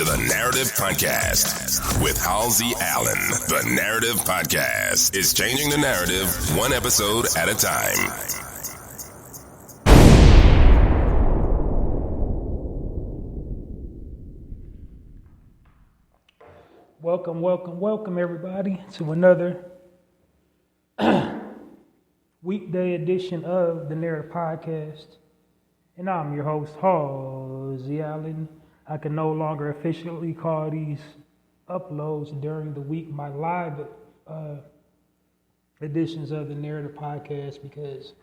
the Narrative Podcast with Halsey Allen. The Narrative Podcast is changing the narrative one episode at a time. Welcome, everybody, to another weekday edition of the Narrative Podcast. And I'm your host, Halsey Allen. I can no longer officially call these uploads during the week my live editions of the Narrative Podcast because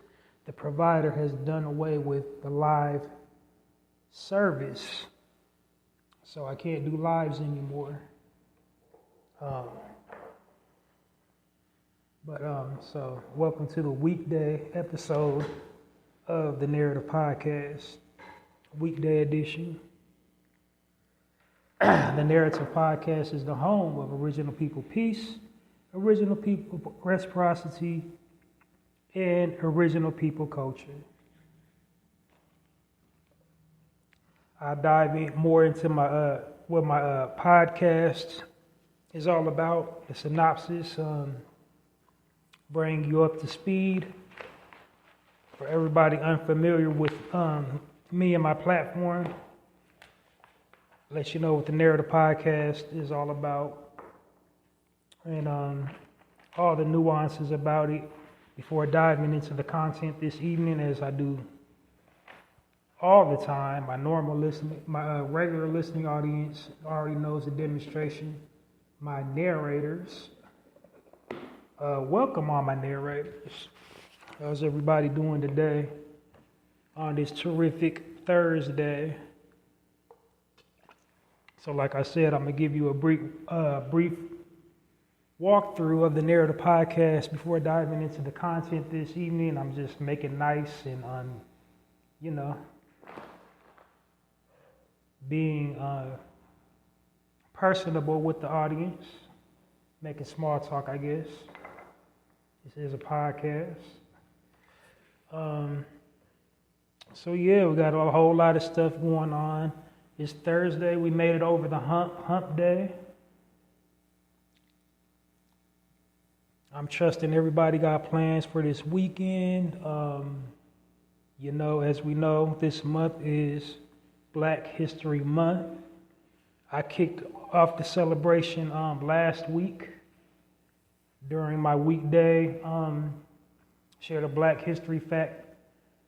the provider has done away with the live service. So I can't do lives anymore. So welcome to the weekday episode of the Narrative Podcast, weekday edition. The Narrative Podcast is the home of original people peace, original people reciprocity, and original people culture. I dive in more into my what my podcast is all about, the synopsis, bring you up to speed. For everybody unfamiliar with me and my platform, let you know what the Narrative Podcast is all about and all the nuances about it before diving into the content this evening, as I do all the time. My regular listening audience already knows the demonstration. My narrators, welcome all my narrators. How's everybody doing today on this terrific Thursday? So like I said, I'm going to give you a brief walkthrough of the Narrative Podcast before diving into the content this evening. I'm just making nice and, being personable with the audience, making small talk, I guess. This is a podcast. We got a whole lot of stuff going on. It's Thursday. We made it over the hump day. I'm trusting everybody got plans for this weekend. As we know, this month is Black History Month. I kicked off the celebration last week during my weekday, shared a Black History fact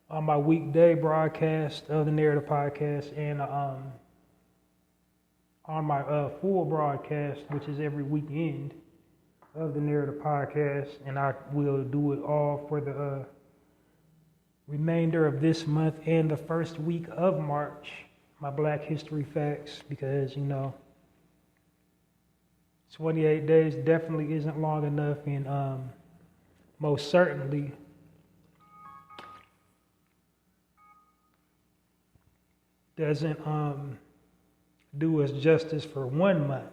on my weekday broadcast of the Narrative Podcast and on my full broadcast, which is every weekend of the Narrative Podcast. And I will do it all for the remainder of this month and the first week of March, my Black History facts, because, 28 days definitely isn't long enough, and most certainly doesn't do us justice for 1 month.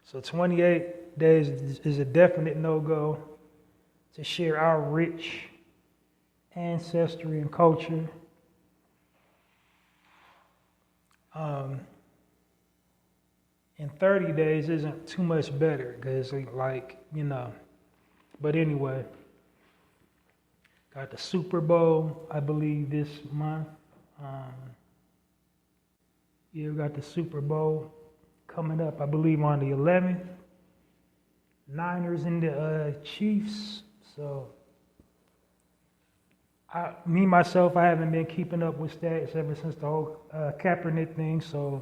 So 28 days is a definite no-go to share our rich ancestry and culture. And 30 days isn't too much better because, but anyway, got the Super Bowl, I believe, this month. We got the Super Bowl coming up, I believe, on the 11th. Niners and the Chiefs. So, myself, I haven't been keeping up with stats ever since the whole Kaepernick thing. So,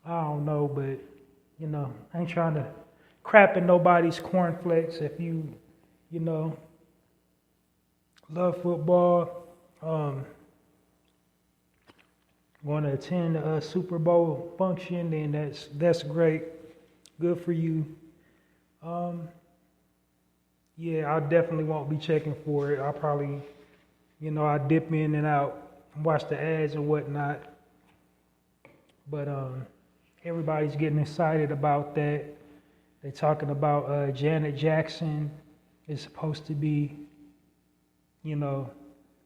I don't know, but, I ain't trying to crap in nobody's cornflakes. If you, love football, want to attend a Super Bowl function, then that's great. Good for you. I definitely won't be checking for it. I'll probably, I dip in and out, watch the ads and whatnot. But everybody's getting excited about that. They're talking about Janet Jackson is supposed to be,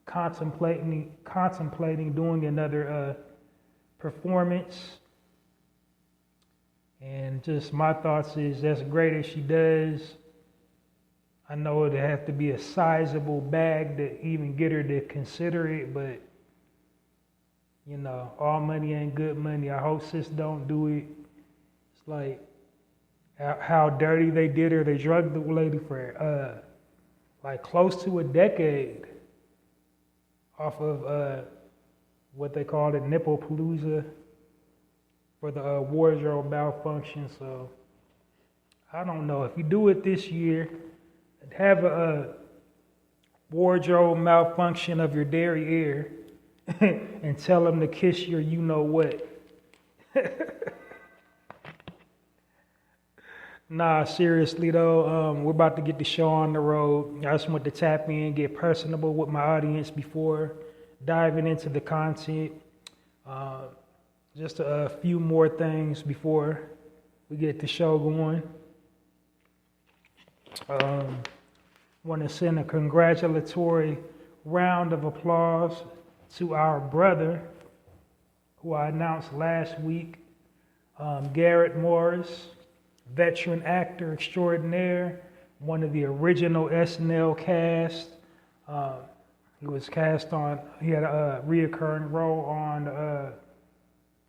contemplating doing another performance And just my thoughts is that's great as she does. I know it'd have to be a sizable bag to even get her to consider it, but you know, all money ain't good money. I hope sis don't do it. It's like how dirty they did her. They drugged the lady for like close to a decade off of what they called it, nipple palooza, for the wardrobe malfunction. So I don't know, if you do it this year, have a wardrobe malfunction of your derriere and tell them to kiss your you know what. Nah, seriously though, we're about to get the show on the road. I just want to tap in, get personable with my audience before diving into the content. Just a few more things before we get the show going. Want to send a congratulatory round of applause to our brother, who I announced last week, Garrett Morris, veteran actor extraordinaire, one of the original SNL cast. He was cast on, he had a reoccurring role on the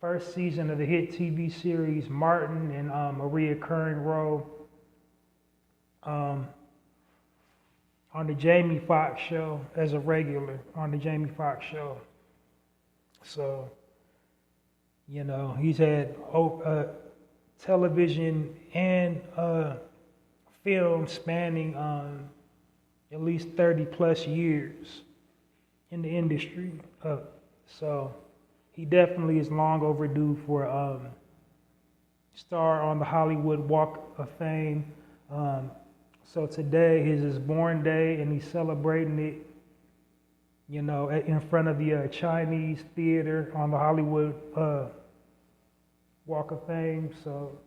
first season of the hit TV series Martin, and a reoccurring role on the Jamie Foxx show as a regular on the Jamie Foxx show. So, you know, he's had television and film spanning at least 30 plus years in the industry. So he definitely is long overdue for star on the Hollywood Walk of Fame. So today is his born day, and he's celebrating it, you know, in front of the Chinese theater on the Hollywood Walk of Fame. So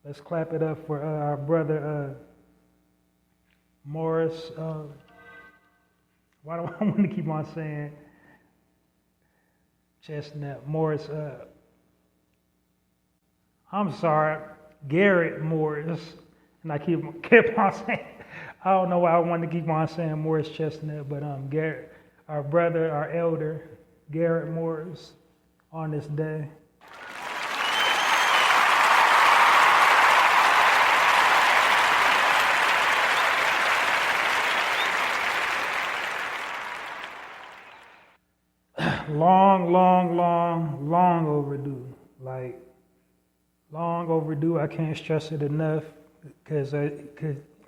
let's clap it up for our brother Morris. Why do I want to keep on saying Chestnut? Morris. I'm sorry, Garrett Morris. And I kept on saying, I don't know why I wanted to keep on saying Morris Chestnut, but Garrett, our brother, our elder, Garrett Morris, on this day. Long overdue. Like, long overdue. I can't stress it enough. Because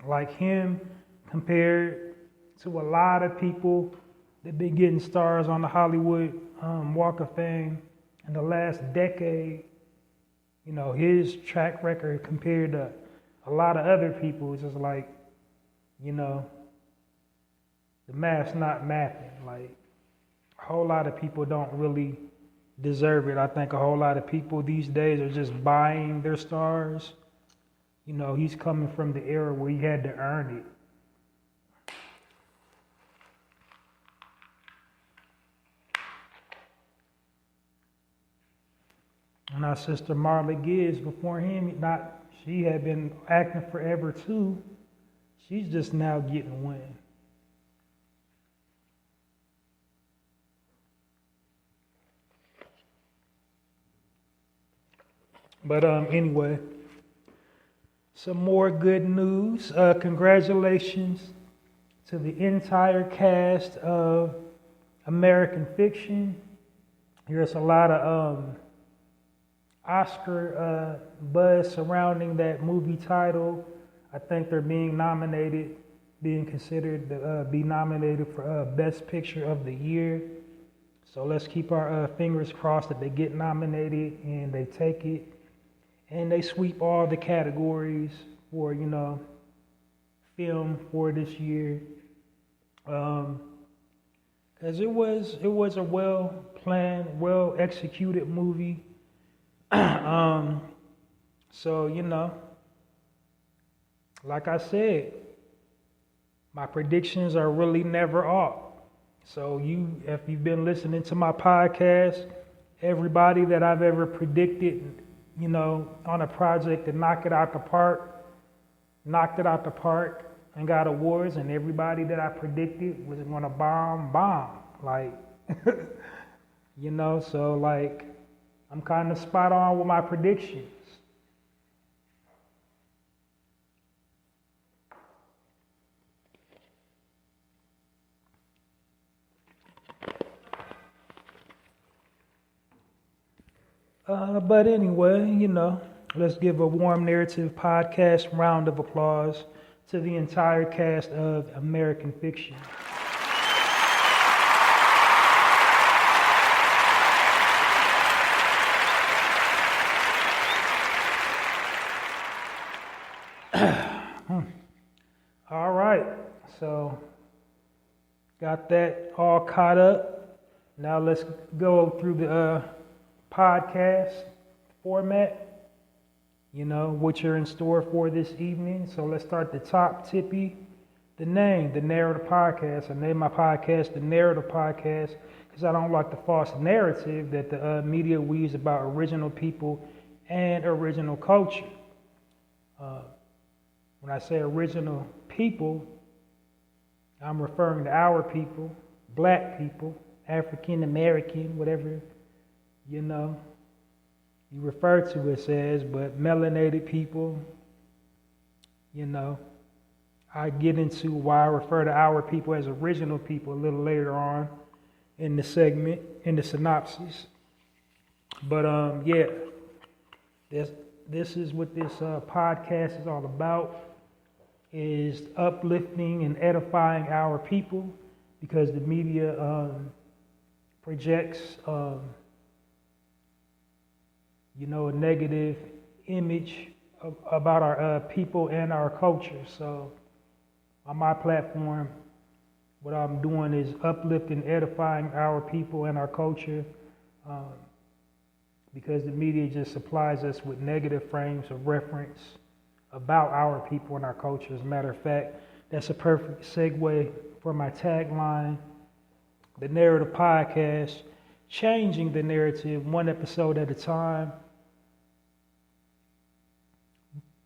like him, compared to a lot of people that been getting stars on the Hollywood Walk of Fame in the last decade, you know, his track record compared to a lot of other people is just like, you know, the math's not mathing. Like, a whole lot of people don't really deserve it. I think a whole lot of people these days are just buying their stars. You know, he's coming from the era where he had to earn it. And our sister Marla Gibbs, before him, she had been acting forever too. She's just now getting one. But anyway. Some more good news. Congratulations to the entire cast of American Fiction. There's a lot of Oscar buzz surrounding that movie title. I think they're being considered to be nominated for Best Picture of the Year. So let's keep our fingers crossed that they get nominated and they take it. And they sweep all the categories for, you know, film for this year. Because it was a well-planned, well-executed movie. So, you know, like I said, my predictions are really never off. So if you've been listening to my podcast, everybody that I've ever predicted on a project to knock it out the park, knocked it out the park and got awards, and everybody that I predicted was going to bomb. Like, so like, I'm kind of spot on with my predictions. But anyway, let's give a warm narrative podcast round of applause to the entire cast of American Fiction. All right, so got that all caught up. Now let's go through the podcast format, what you're in store for this evening. So let's start the top tippy. The name, the Narrator Podcast. I named my podcast the Narrator Podcast because I don't like the false narrative that the media weaves about original people and original culture. When I say original people, I'm referring to our people, black people, African American, whatever you refer to it as, but melanated people, I get into why I refer to our people as original people a little later on in the segment, in the synopsis. But this is what this podcast is all about, is uplifting and edifying our people, because the media projects a negative image about our people and our culture. So on my platform, what I'm doing is uplifting, edifying our people and our culture, because the media just supplies us with negative frames of reference about our people and our culture. As a matter of fact, that's a perfect segue for my tagline, the Narrator Podcast, changing the narrative one episode at a time.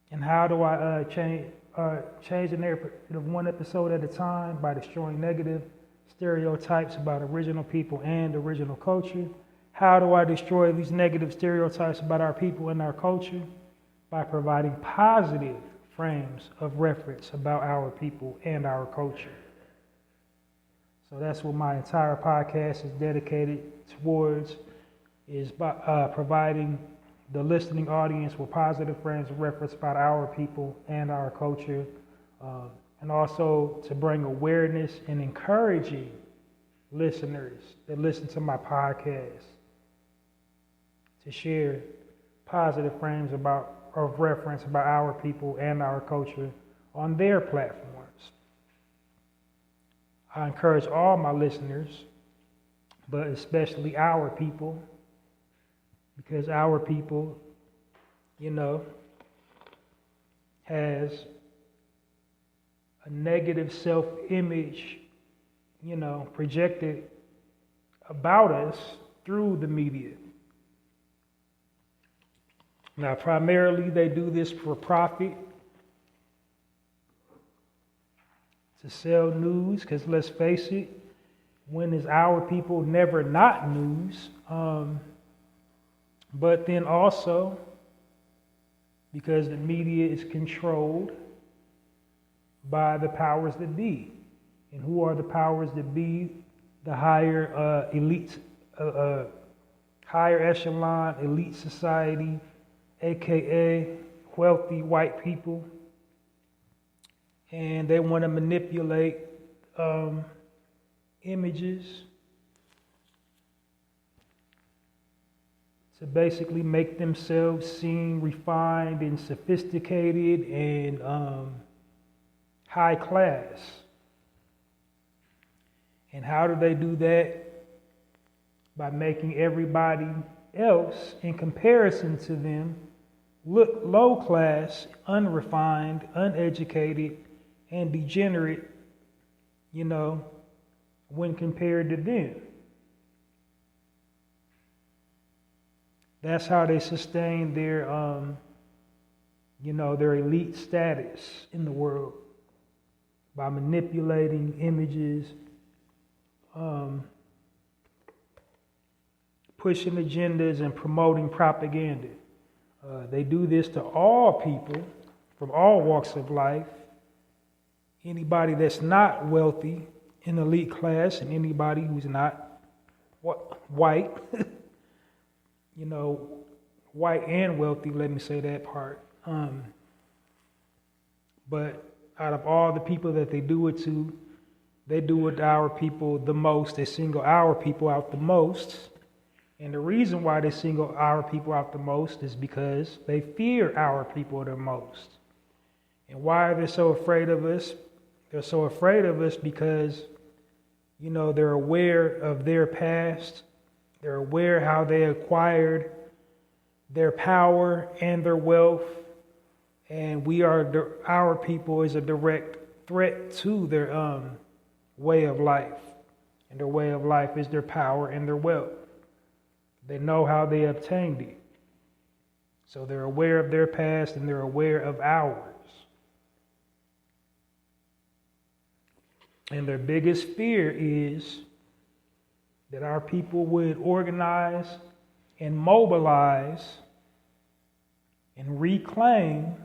And how do I change the narrative one episode at a time? By destroying negative stereotypes about original people and original culture. How do I destroy these negative stereotypes about our people and our culture? By providing positive frames of reference about our people and our culture. So that's what my entire podcast is dedicated towards, is by providing the listening audience with positive frames of reference about our people and our culture, and also to bring awareness and encouraging listeners that listen to my podcast to share positive frames of reference about our people and our culture on their platforms. I encourage all my listeners, but especially our people, because our people, has a negative self-image, projected about us through the media. Now, primarily they do this for profit, to sell news, because let's face it, when is our people never not news? But then also, because the media is controlled by the powers that be. And who are the powers that be? The higher elite, higher echelon elite society, aka wealthy white people. And they want to manipulate images to basically make themselves seem refined and sophisticated and high class. And how do they do that? By making everybody else, in comparison to them, look low class, unrefined, uneducated, and degenerate, when compared to them. That's how they sustain their, their elite status in the world, by manipulating images, pushing agendas, and promoting propaganda. They do this to all people from all walks of life. Anybody that's not wealthy, in elite class, and anybody who's not white, white and wealthy, let me say that part. But out of all the people that they do it to, they do it to our people the most. They single our people out the most. And the reason why they single our people out the most is because they fear our people the most. And why are they so afraid of us? They're so afraid of us because, they're aware of their past. They're aware how they acquired their power and their wealth. And our people is a direct threat to their way of life. And their way of life is their power and their wealth. They know how they obtained it. So they're aware of their past and they're aware of ours. And their biggest fear is that our people would organize and mobilize and reclaim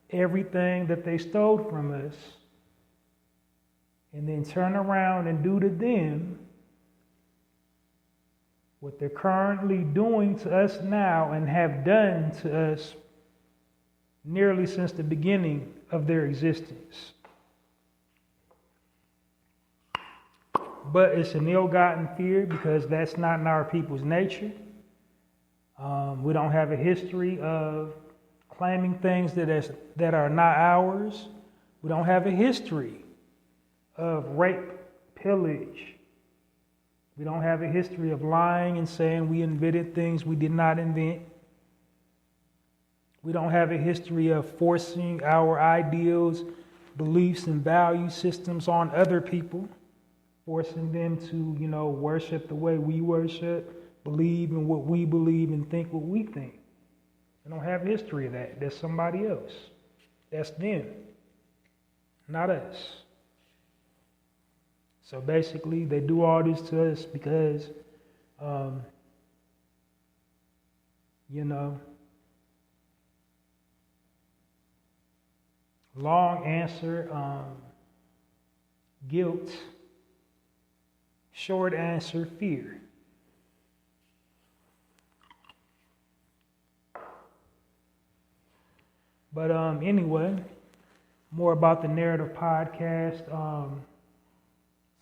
everything that they stole from us, and then turn around and do to them what they're currently doing to us now and have done to us nearly since the beginning of their existence. But it's an ill-gotten fear because that's not in our people's nature. We don't have a history of claiming things that are not ours. We don't have a history of rape, pillage. We don't have a history of lying and saying we invented things we did not invent. We don't have a history of forcing our ideals, beliefs, and value systems on other people, forcing them to, worship the way we worship, believe in what we believe, and think what we think. We don't have a history of that. That's somebody else. That's them, not us. So basically, they do all this to us because, long answer, guilt. Short answer, fear. But anyway, more about the Narrative podcast.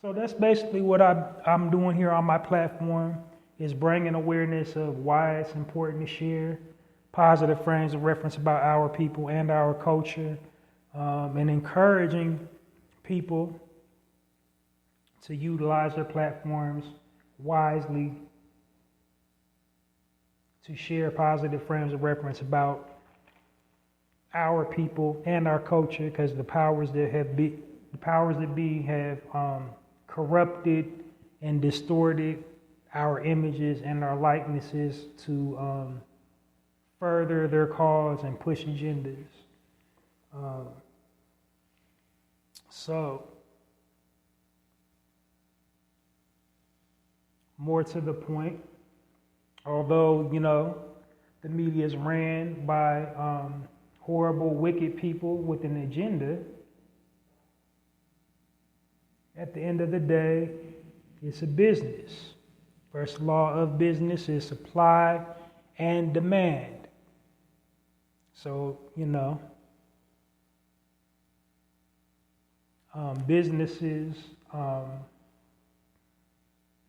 So that's basically what I'm doing here on my platform, is bringing awareness of why it's important to share positive frames of reference about our people and our culture, and encouraging people to utilize their platforms wisely to share positive frames of reference about our people and our culture, because the powers that be have corrupted and distorted our images and our likenesses to further their cause and push agendas. So, more to the point, although, the media is ran by horrible, wicked people with an agenda, at the end of the day, it's a business. First law of business is supply and demand. So, businesses,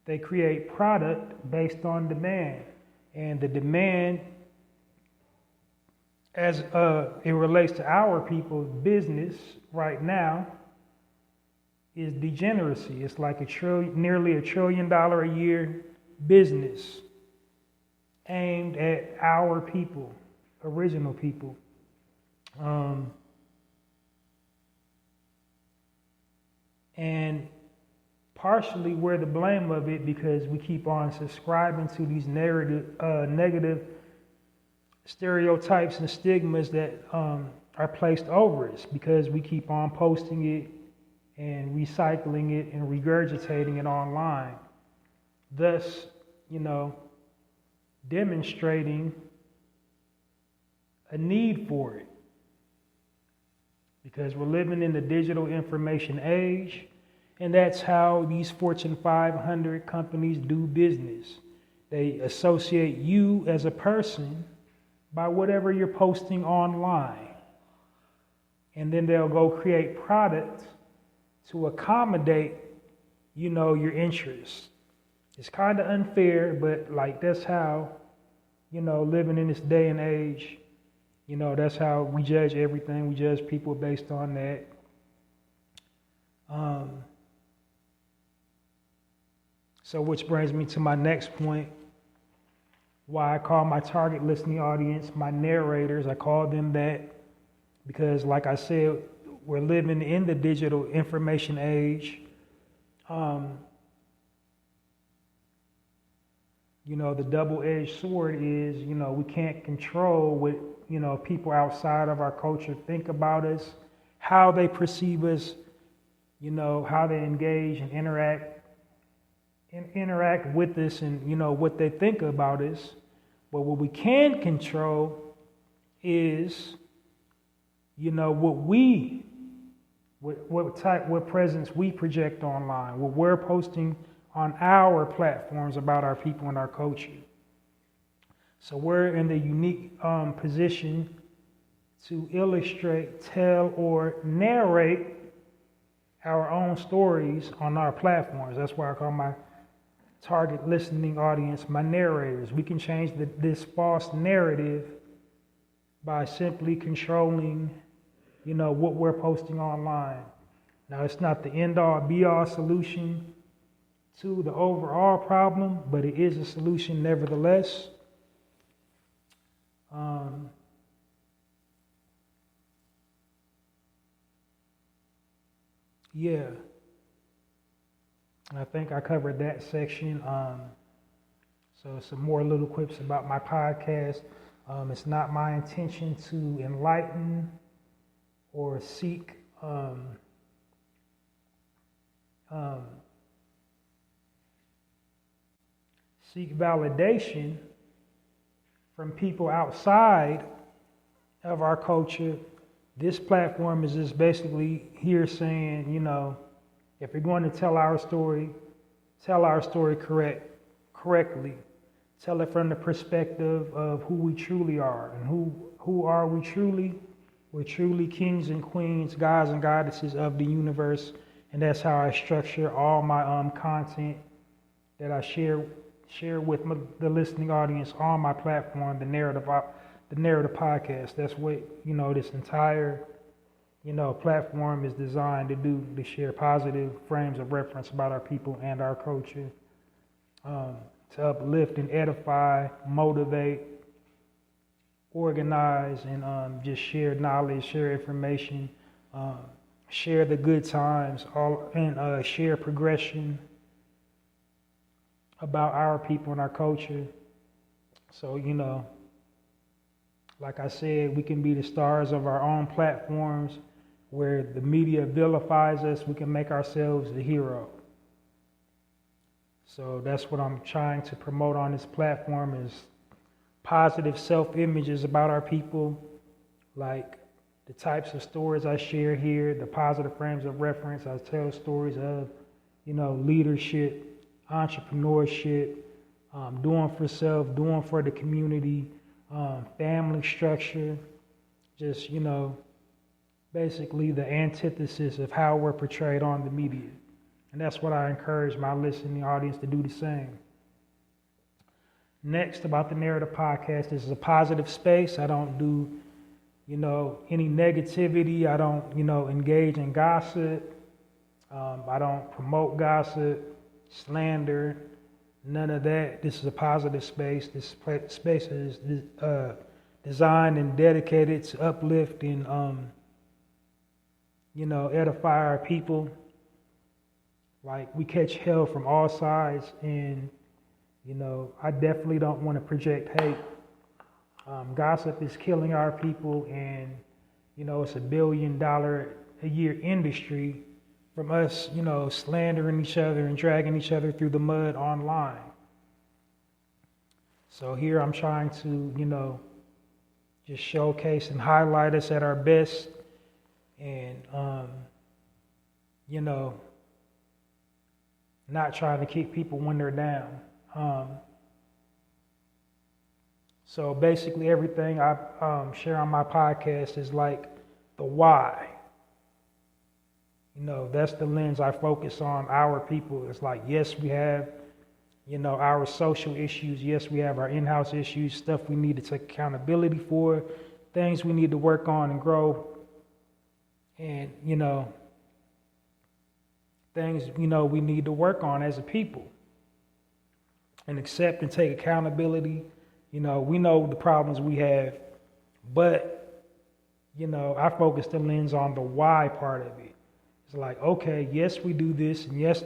they create product based on demand. And the demand, as it relates to our people's business right now, is degeneracy. It's like nearly $1 trillion a year business aimed at our people, original people. And partially we're the blame of it because we keep on subscribing to these negative stereotypes and stigmas that are placed over us because we keep on posting it and recycling it and regurgitating it online. Thus, demonstrating a need for it. Because we're living in the digital information age, and that's how these Fortune 500 companies do business. They associate you as a person by whatever you're posting online. And then they'll go create products to accommodate, your interests. It's kind of unfair, but that's how, living in this day and age, that's how we judge everything. We judge people based on that. So which brings me to my next point, why I call my target listening audience my narrators. I call them that because, like I said, we're living in the digital information age. The double-edged sword is, we can't control what, people outside of our culture think about us, how they perceive us, how they engage and interact with us and, what they think about us. But what we can control is, what presence we project online, what we're posting on our platforms about our people and our culture. So we're in the unique position to illustrate, tell, or narrate our own stories on our platforms. That's why I call my target listening audience my narrators. We can change this false narrative by simply controlling, what we're posting online. Now, it's not the end-all, be-all solution to the overall problem, but it is a solution nevertheless. Yeah. I think I covered that section. So some more little quips about my podcast. It's not my intention to enlighten or seek validation from people outside of our culture. This platform is just basically here saying, if you're going to tell our story correctly. Tell it from the perspective of who we truly are. And who are we truly? We're truly kings and queens, gods and goddesses of the universe. And that's how I structure all my content that I share with the listening audience on my platform, the Narrative podcast. That's what, this entire, platform is designed to do, to share positive frames of reference about our people and our culture, to uplift and edify, motivate, organize, and just share knowledge, share information, share the good times, and share progression about our people and our culture. So, like I said, we can be the stars of our own platforms. Where the media vilifies us, we can make ourselves the hero. So that's what I'm trying to promote on this platform is positive self-images about our people, like the types of stories I share here, the positive frames of reference. I tell stories of, leadership, entrepreneurship, doing for self, doing for the community, family structure, just, basically the antithesis of how we're portrayed on the media. And that's what I encourage my listening audience to do the same. Next, about the Narrator podcast, this is a positive space. I don't do, any negativity. I don't, engage in gossip. I don't promote gossip, slander, none of that. This is a positive space. This space is designed and dedicated to uplift and, edify our people. Like, we catch hell from all sides, and, I definitely don't want to project hate Gossip is killing our people, and it's $1 billion a year industry from us, slandering each other and dragging each other through the mud online. So here I'm trying to, just showcase and highlight us at our best, and not trying to kick people when they're down. So basically everything I share on my podcast is like the why. That's the lens I focus on, our people. It's like, yes, we have, our social issues. Yes, we have our in-house issues, stuff we need to take accountability for, things we need to work on and grow. And, things, we need to work on as a people and accept and take accountability. We know the problems we have, but, I focus the lens on the why part of it. It's like, okay, yes, we do this, and yes,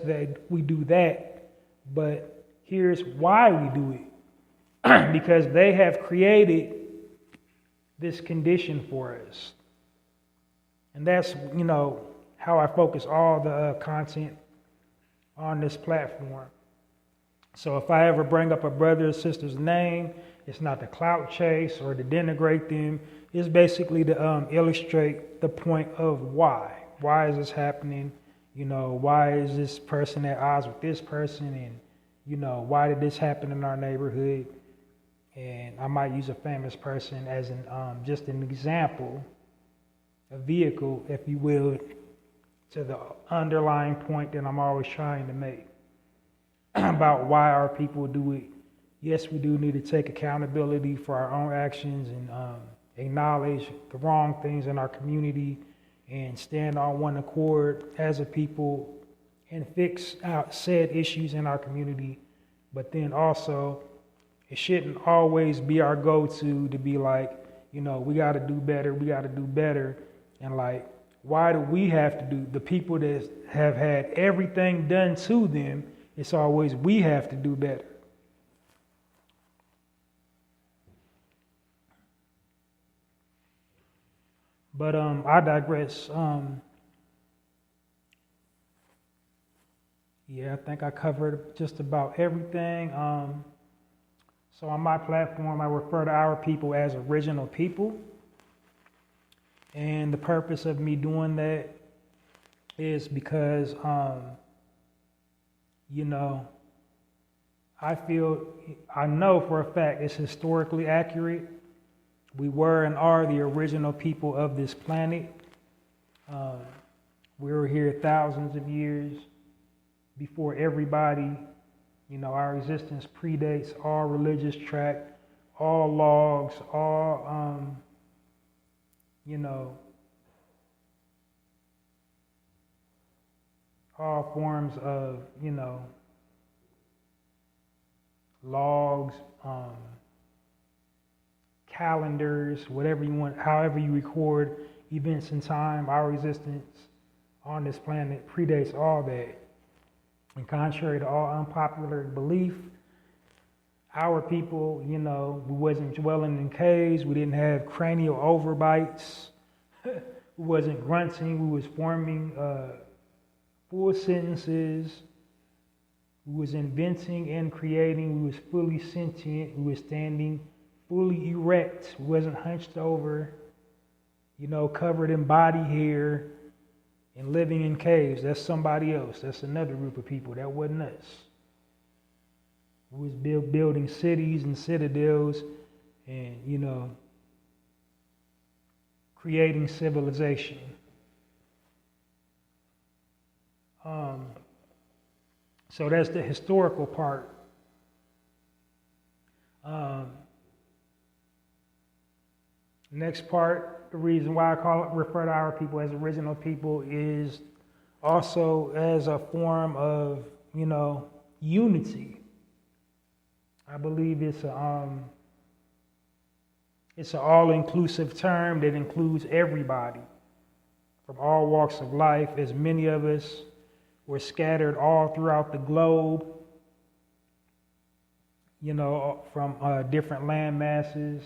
we do that, but here's why we do it. Because they have created this condition for us. And that's, how I focus all the content on this platform. So if I ever bring up a brother or sister's name, it's not to clout chase or to denigrate them. It's basically to illustrate the point of why. Why is this happening? Why is this person at odds with this person? And, why did this happen in our neighborhood? And I might use a famous person as just an example, a vehicle, if you will, to the underlying point that I'm always trying to make about why our people do it. Yes, we do need to take accountability for our own actions and acknowledge the wrong things in our community and stand on one accord as a people and fix out said issues in our community. But then also, it shouldn't always be our go-to to be like, we got to do better. And like, why do we have to do, the people that have had everything done to them, it's always we have to do better. But I digress. I think I covered just about everything. So on my platform, I refer to our people as original people. And the purpose of me doing that is because, I know for a fact it's historically accurate. We were and are the original people of this planet. We were here thousands of years before everybody. Our existence predates all religious tract, all logs, all, all forms of, logs, calendars, whatever you want, however you record events in time. Our existence on this planet predates all that. And contrary to all unpopular belief, our people, we wasn't dwelling in caves. We didn't have cranial overbites. We wasn't grunting. We was forming full sentences. We was inventing and creating. We was fully sentient. We was standing fully erect. We wasn't hunched over, covered in body hair and living in caves. That's somebody else. That's another group of people. That wasn't us. We was building cities and citadels and, creating civilization. So that's the historical part. Next part, the reason why I refer to our people as original people is also as a form of, unity. I believe it's an all-inclusive term that includes everybody from all walks of life, as many of us were scattered all throughout the globe, from different land masses,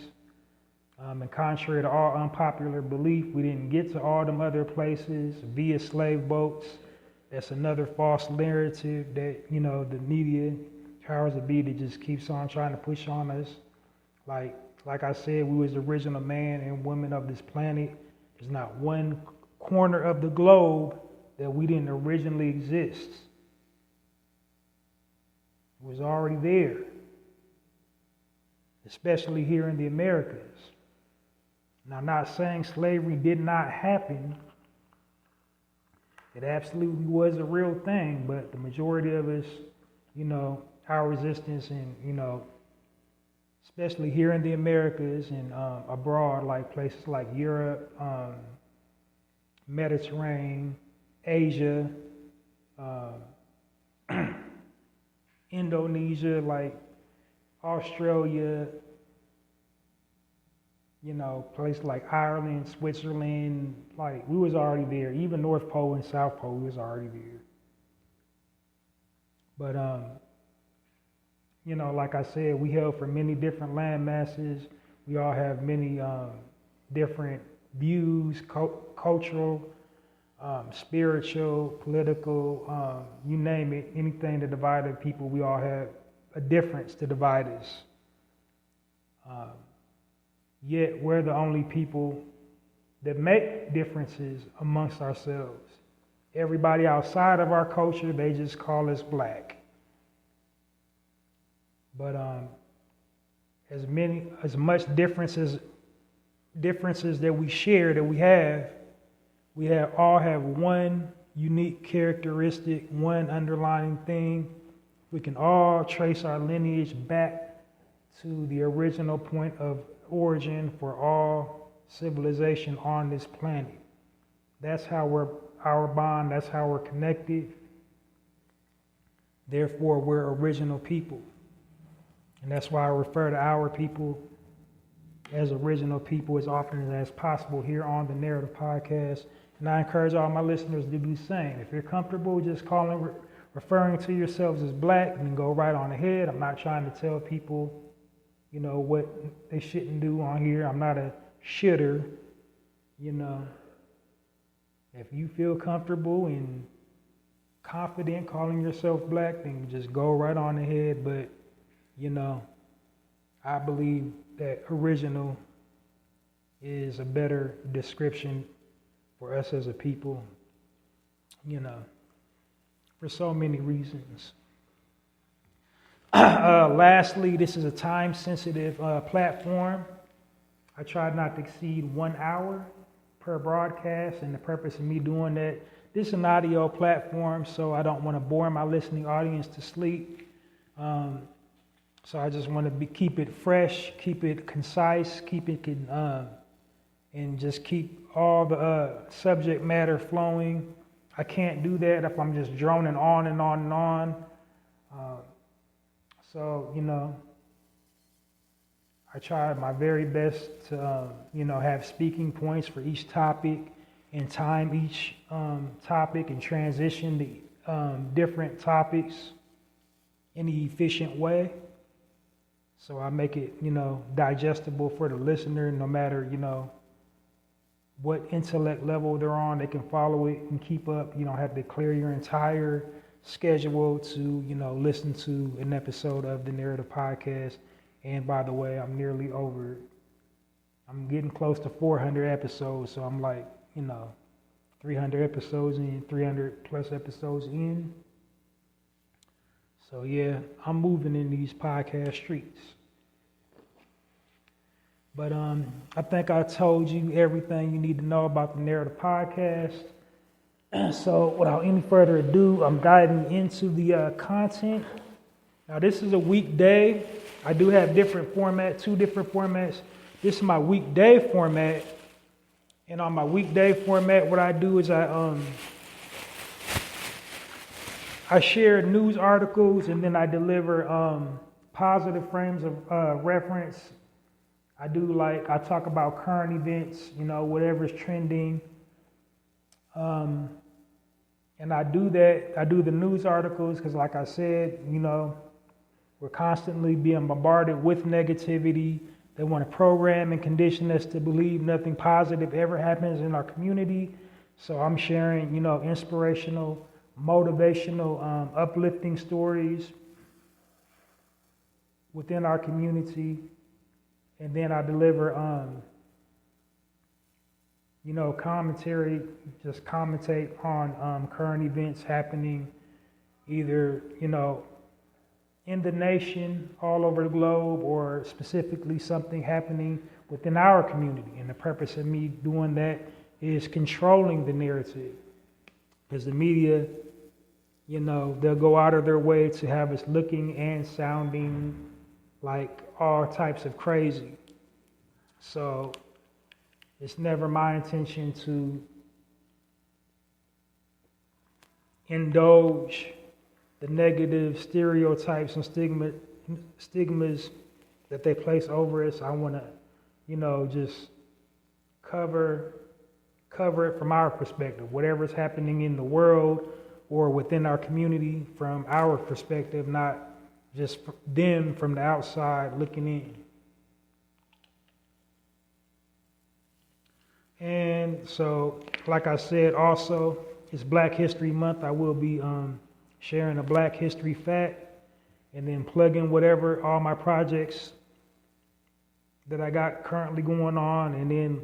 And contrary to all unpopular belief, we didn't get to all them other places via slave boats. That's another false narrative that, the media, powers that be, that just keeps on trying to push on us. Like I said, we was the original man and woman of this planet. There's not one corner of the globe that we didn't originally exist. It was already there, especially here in the Americas. Now, I'm not saying slavery did not happen. It absolutely was a real thing, but the majority of us, our resistance and, especially here in the Americas and abroad, like places like Europe, Mediterranean, Asia, Indonesia, like Australia, places like Ireland, Switzerland, like we was already there. Even North Pole and South Pole, we was already there. But, like I said, we hail from many different land masses. We all have many different views, cultural, spiritual, political, you name it, anything that divided people, we all have a difference to divide us. Yet we're the only people that make differences amongst ourselves. Everybody outside of our culture, they just call us black. But as much differences that we share, that we all have one unique characteristic, one underlying thing. We can all trace our lineage back to the original point of origin for all civilization on this planet. That's how our bond, that's how we're connected. Therefore, we're original people. And that's why I refer to our people as original people as often as possible here on the Narrative Podcast. And I encourage all my listeners to do the same. If you're comfortable just referring to yourselves as black, then go right on ahead. I'm not trying to tell people, what they shouldn't do on here. I'm not a shitter, If you feel comfortable and confident calling yourself black, then just go right on ahead. But, I believe that original is a better description for us as a people, for so many reasons. Lastly, this is a time-sensitive platform. I try not to exceed 1 hour per broadcast, and the purpose of me doing that, this is an audio platform, so I don't want to bore my listening audience to sleep. So I just want to keep it fresh, keep it concise, and just keep all the subject matter flowing. I can't do that if I'm just droning on and on and on. So, I try my very best to, have speaking points for each topic and time each topic and transition to different topics in an efficient way. So I make it, digestible for the listener, no matter, what intellect level they're on, they can follow it and keep up. You don't have to clear your entire schedule to, listen to an episode of the Narrative Podcast. And by the way, I'm getting close to 400 episodes. So I'm like, 300 episodes in, 300 plus episodes in. So yeah, I'm moving in these podcast streets. But I think I told you everything you need to know about the Narrative Podcast. So without any further ado, I'm diving into the content. Now this is a weekday. I do have two different formats. This is my weekday format. And on my weekday format, what I do is I share news articles, and then I deliver positive frames of reference. I talk about current events, whatever's trending. And I do the news articles because, like I said, we're constantly being bombarded with negativity, They want to program and condition us to believe nothing positive ever happens in our community. So I'm sharing, inspirational, motivational, uplifting stories within our community. And then I deliver, commentary, just commentate on current events happening either, in the nation, all over the globe, or specifically something happening within our community. And the purpose of me doing that is controlling the narrative. Because the media, they'll go out of their way to have us looking and sounding like all types of crazy. So it's never my intention to indulge the negative stereotypes and stigmas that they place over us. I want to, just cover it from our perspective, whatever's happening in the world or within our community from our perspective, not just them from the outside looking in. And so, like I said, also, it's Black History Month. I will be sharing a Black History fact and then plug in all my projects that I got currently going on, and then,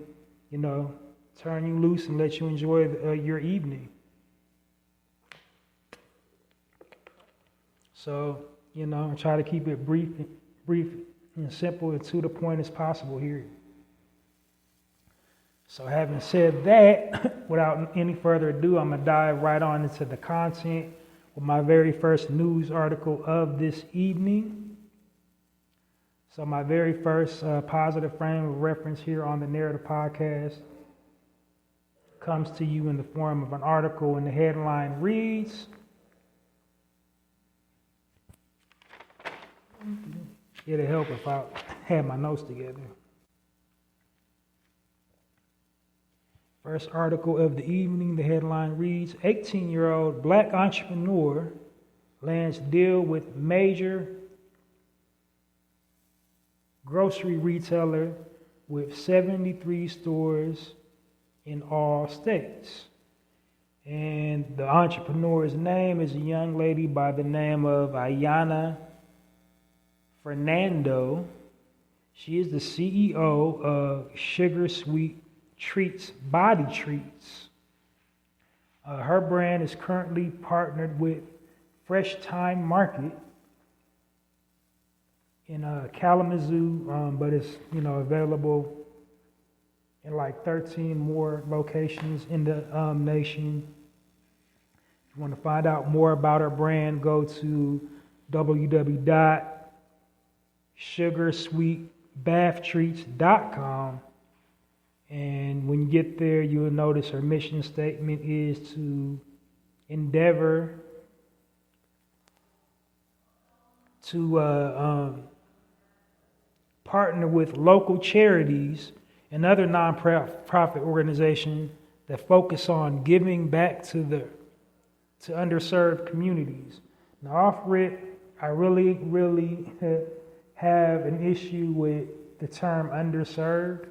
turn you loose and let you enjoy your evening. So, I try to keep it brief and simple and to the point as possible here. So having said that, without any further ado, I'm going to dive right on into the content with my very first news article of this evening. So my very first positive frame of reference here on the Narrator podcast comes to you in the form of an article, and the headline reads, it'll help if I had my notes together. First article of the evening, the headline reads, 18-year-old Black entrepreneur lands deal with major grocery retailer with 73 stores in all states. And the entrepreneur's name is a young lady by the name of Ayana Fernando. She is the CEO of Sugar Sweet Treats Body Treats. Her brand is currently partnered with Fresh Time Market in Kalamazoo, but it's available in like 13 more locations in the nation. If you want to find out more about her brand, go to www.sugarsweetbathtreats.com. And when you get there, you'll notice her mission statement is to endeavor to partner with local charities and other nonprofit organizations that focus on giving back to underserved communities. Now, off rip, I really have an issue with the term underserved,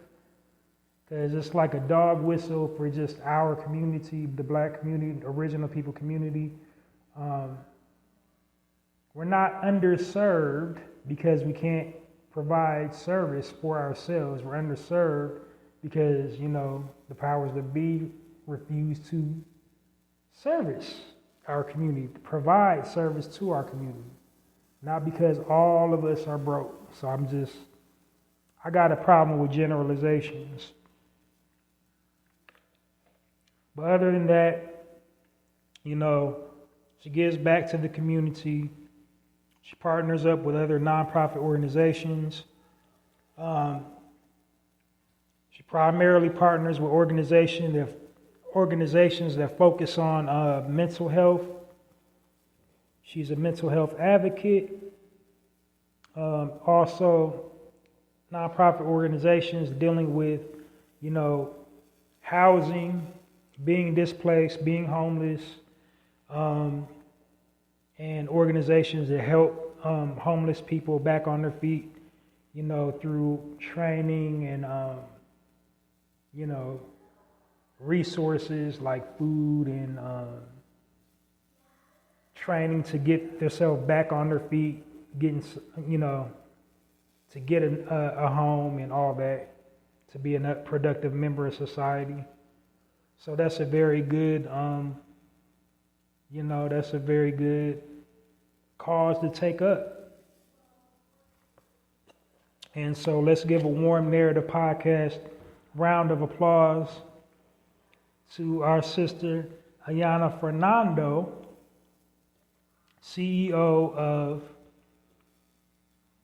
because it's like a dog whistle for just our community, the Black community, original people community. We're not underserved because we can't provide service for ourselves. We're underserved because, the powers that be refuse to service our community, to provide service to our community. Not because all of us are broke. So I got a problem with generalizations. But other than that, she gives back to the community. She partners up with other nonprofit organizations. She primarily partners with organizations that focus on mental health. She's a mental health advocate. Also, nonprofit organizations dealing with, housing, being displaced, being homeless, and organizations that help homeless people back on their feet through training and, resources like food and training to get themselves back on their feet, getting, to get a home and all that, to be a productive member of society. So that's a very good, that's a very good cause to take up. And so let's give a warm Narrative Podcast round of applause to our sister, Ayana Fernando, CEO of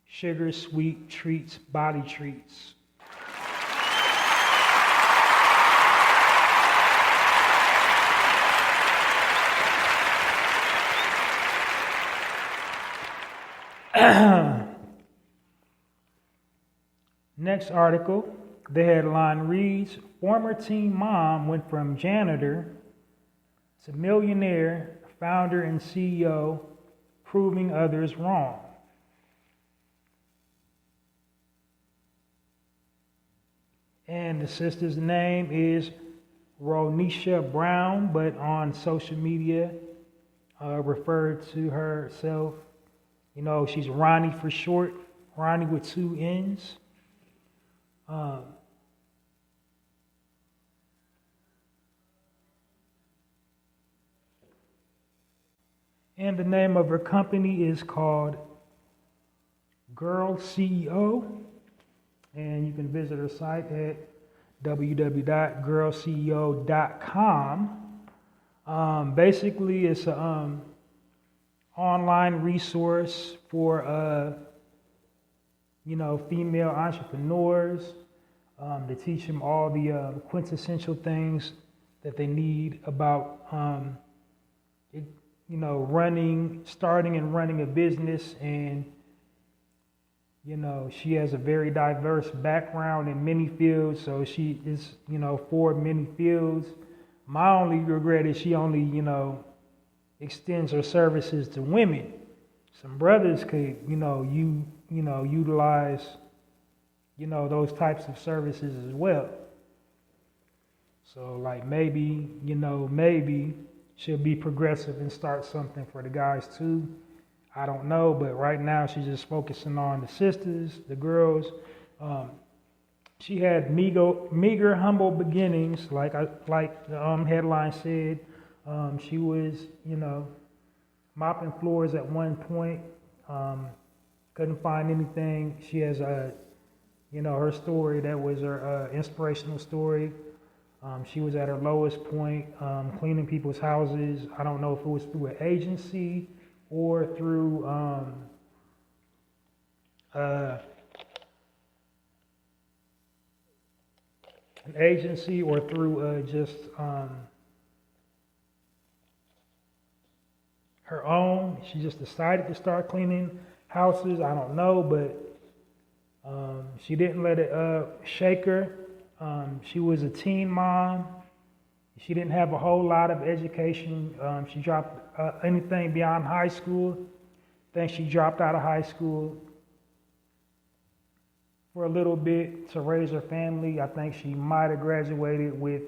Sugar Sweet Treats Body Treats. Next article, the headline reads, former teen mom went from janitor to millionaire, founder and CEO, proving others wrong. And the sister's name is Ronisha Brown, but on social media referred to herself, she's Ronnie for short, Ronnie with 2 N's. And the name of her company is called Girl CEO. And you can visit her site at www.girlceo.com. Basically, it's an online resource for female entrepreneurs to teach them all the quintessential things that they need about starting and running a business. And she has a very diverse background in many fields, so she is for many fields. My only regret is she only extends her services to women. Some brothers could utilize those types of services as well. So maybe she'll be progressive and start something for the guys too. I don't know, but right now she's just focusing on the sisters, the girls. She had meager, humble beginnings, like the headline said. She was, mopping floors at one point. Couldn't find anything. She has her story that was her inspirational story. She was at her lowest point, cleaning people's houses. I don't know if it was through an agency or through her own. She just decided to start cleaning houses. I don't know, but she didn't let it shake her. She was a teen mom. She didn't have a whole lot of education. She dropped anything beyond high school. I think she dropped out of high school for a little bit to raise her family. I think she might have graduated with,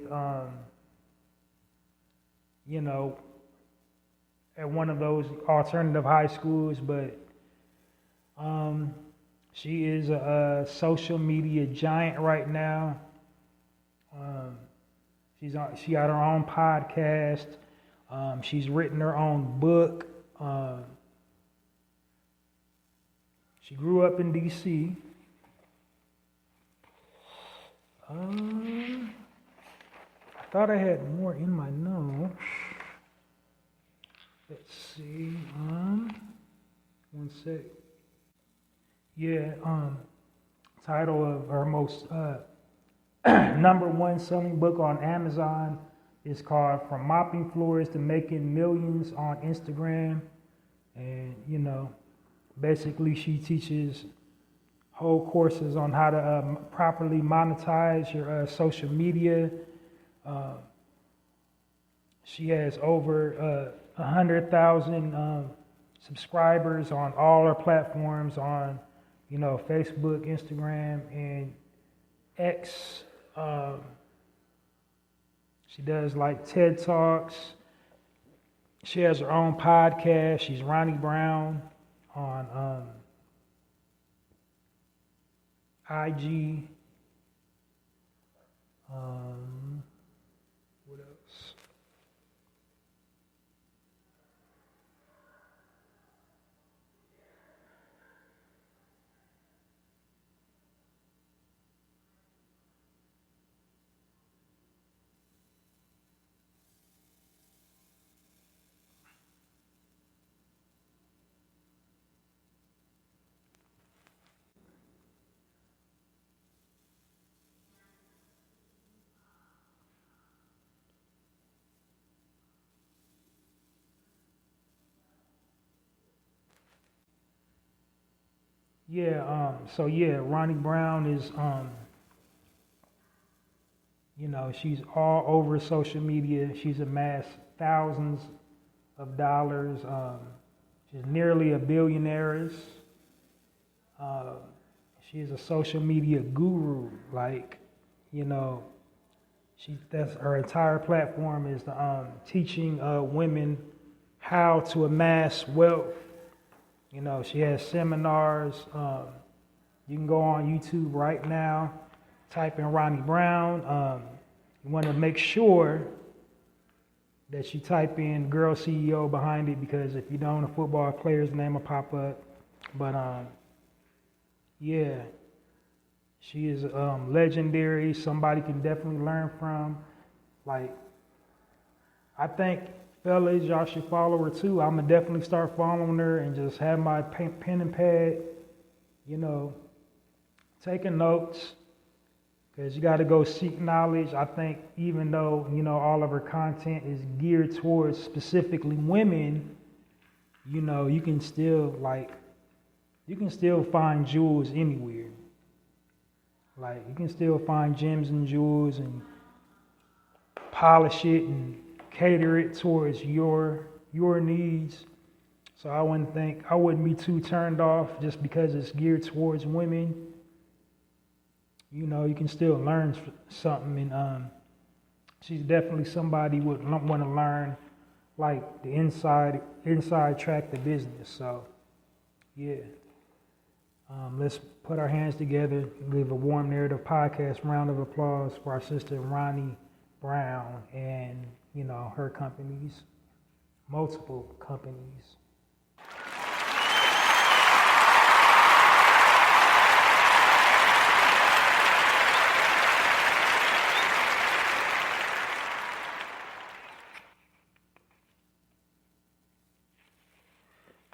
at one of those alternative high schools, but she is a social media giant right now. She got her own podcast. She's written her own book. She grew up in D.C. I thought I had more in my notes. Let's see. One sec. Yeah. Title of her most #1 selling book on Amazon is called "From Mopping Floors to Making Millions on Instagram." And basically she teaches whole courses on how to properly monetize your social media. She has over 100,000 subscribers on all her platforms on Facebook, Instagram, and X. She does like TED Talks. She has her own podcast. She's Ronnie Brown on IG. What else? Ronnie Brown is, she's all over social media. She's amassed thousands of dollars. She's nearly a billionaire. She's a social media guru. That's her entire platform is teaching women how to amass wealth. She has seminars. You can go on YouTube right now, type in Ronnie Brown. You want to make sure that you type in Girl CEO behind it, because if you don't, a football player's name will pop up. But she is legendary. Somebody can definitely learn from. I think, fellas, y'all should follow her too. I'm gonna definitely start following her and just have my pen and pad, taking notes, because you got to go seek knowledge. I think even though all of her content is geared towards specifically women, you can still find jewels anywhere. You can still find gems and jewels and polish it and cater it towards your needs. So I wouldn't be too turned off just because it's geared towards women. You can still learn something, and she's definitely somebody would want to learn the inside track the business. So let's put our hands together and give a warm Narrative podcast round of applause for our sister Ronnie Brown and her companies, multiple companies.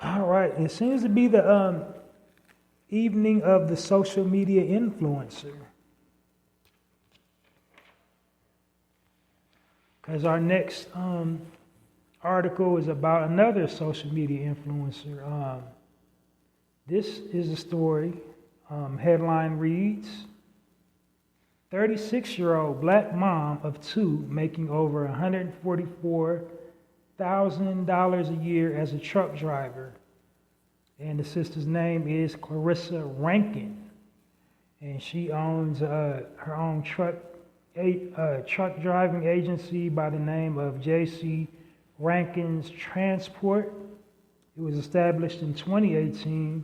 All right, it seems to be the evening of the social media influencer. Because our next article is about another social media influencer. This is a story. Headline reads, 36-year-old black mom of two making over $144,000 a year as a truck driver. And the sister's name is Clarissa Rankin. And she owns her own truck driving agency by the name of J.C. Rankin's Transport. It was established in 2018.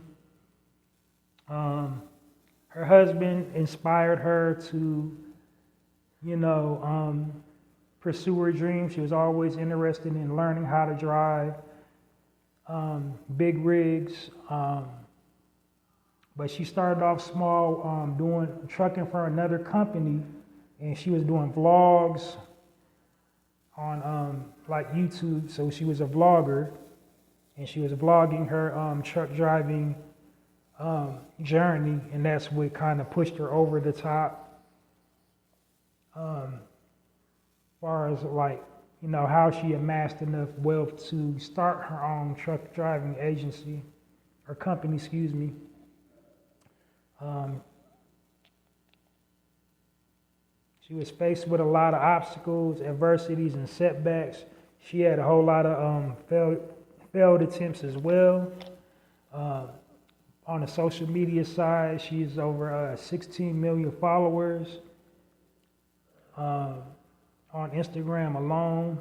Her husband inspired her to, pursue her dream. She was always interested in learning how to drive big rigs. But she started off small, doing trucking for another company. And she was doing vlogs on YouTube. So she was a vlogger, and she was vlogging her truck driving journey, and that's what kind of pushed her over the top. As far as how she amassed enough wealth to start her own truck driving agency or company, excuse me. She was faced with a lot of obstacles, adversities, and setbacks. She had a whole lot of failed attempts as well. On the social media side, she's over 16 million followers. On Instagram alone,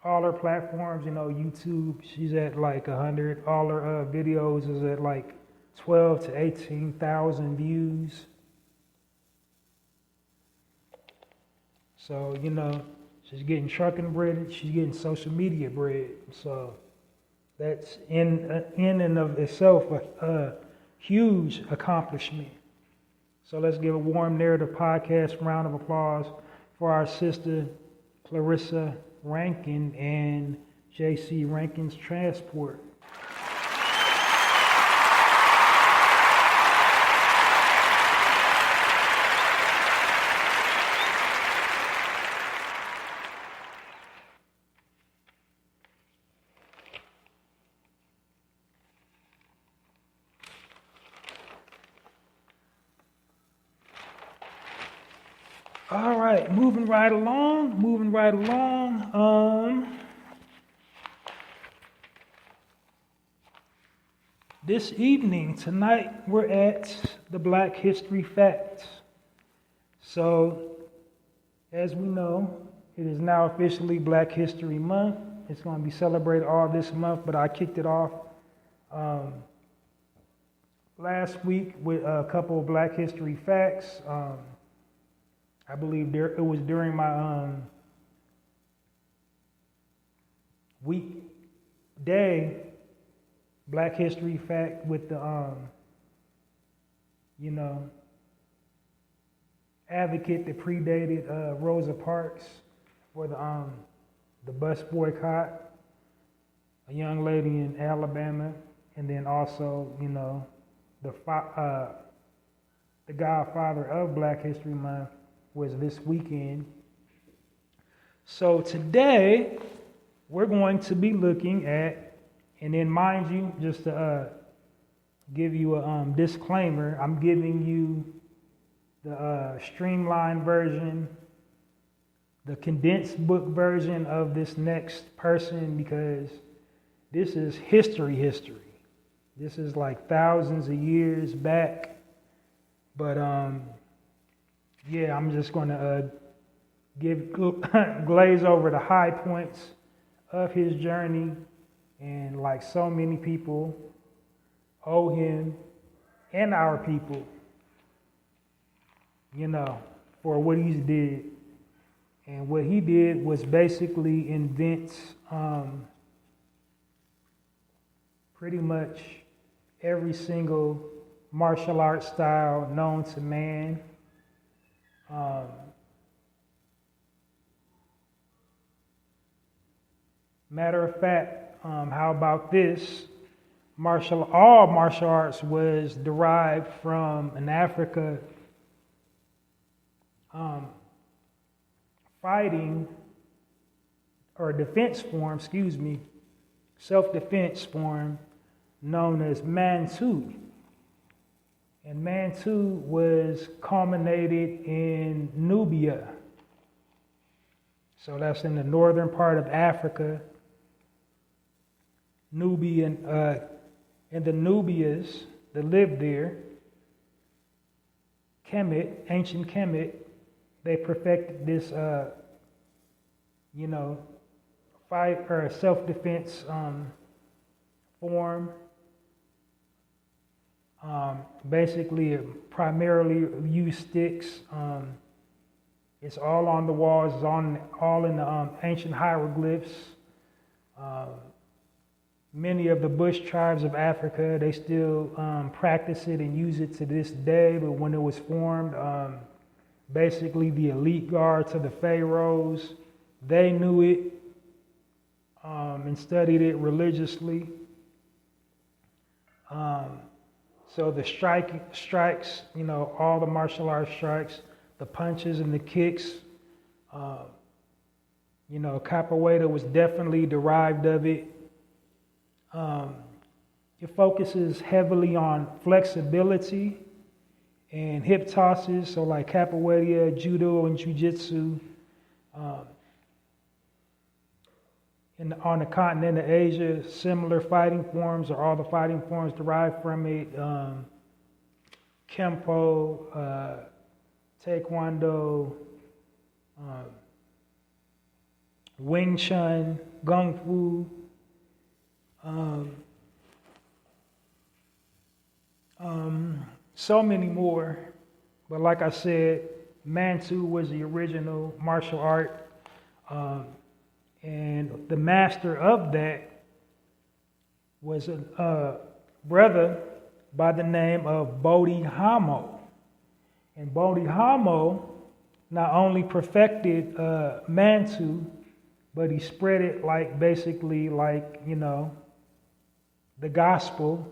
all her platforms, YouTube, she's at like 100. All her videos is at like 12 to 18,000 views. So, she's getting trucking bread, she's getting social media bread. So that's in and of itself a huge accomplishment. So let's give a warm Narrative Podcast round of applause for our sister Clarissa Rankin and JC Rankin's Transport. All right, moving right along. This evening, tonight, we're at the Black History Facts. So, as we know, it is now officially Black History Month. It's going to be celebrated all this month, but I kicked it off last week with a couple of Black History Facts. I believe it was during my weekday Black History Fact with the advocate that predated Rosa Parks for the bus boycott, a young lady in Alabama, and then also the godfather of Black History Month was this weekend. So today, we're going to be looking at, and then mind you, just to give you a disclaimer, I'm giving you the streamlined version, the condensed book version of this next person, because this is history. This is like thousands of years back. But I'm just going to glaze over the high points of his journey, and like so many people owe him and our people, for what he's did. And what he did was basically invent pretty much every single martial arts style known to man. Matter of fact, how about this? All martial arts was derived from an Africa fighting or self-defense form known as Mantu. And Mantu was culminated in Nubia. So that's in the northern part of Africa. Nubian, and the Nubians that lived there, ancient Kemet, they perfected this, fight or self-defense form. Basically, primarily use sticks. It's all on the walls. It's all in the ancient hieroglyphs. Many of the bush tribes of Africa, they still practice it and use it to this day. But when it was formed, basically the elite guards of the pharaohs, they knew it and studied it religiously. So the strikes, all the martial arts strikes, the punches and the kicks, capoeira was definitely derived of it. It focuses heavily on flexibility and hip tosses, so like capoeira, judo, and jiu-jitsu. on the continent of Asia, similar fighting forms, or all the fighting forms derived from it. Kempo, Taekwondo, Wing Chun, Kung Fu, so many more. But like I said, Mantu was the original martial art. And the master of that was a brother by the name of Bodhidharma. And Bodhidharma not only perfected Mantu, but he spread it basically like, the gospel.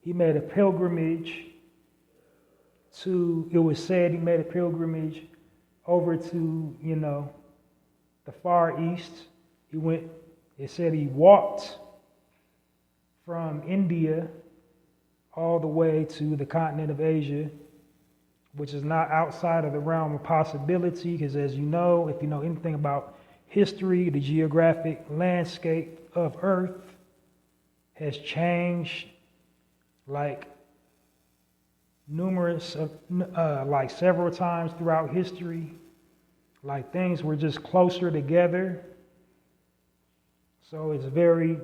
He made a pilgrimage it was said he made a pilgrimage over to, the Far East. It said he walked from India all the way to the continent of Asia, which is not outside of the realm of possibility, because as you know, if you know anything about history, the geographic landscape of Earth has changed several times throughout history. Things were just closer together. So it's very,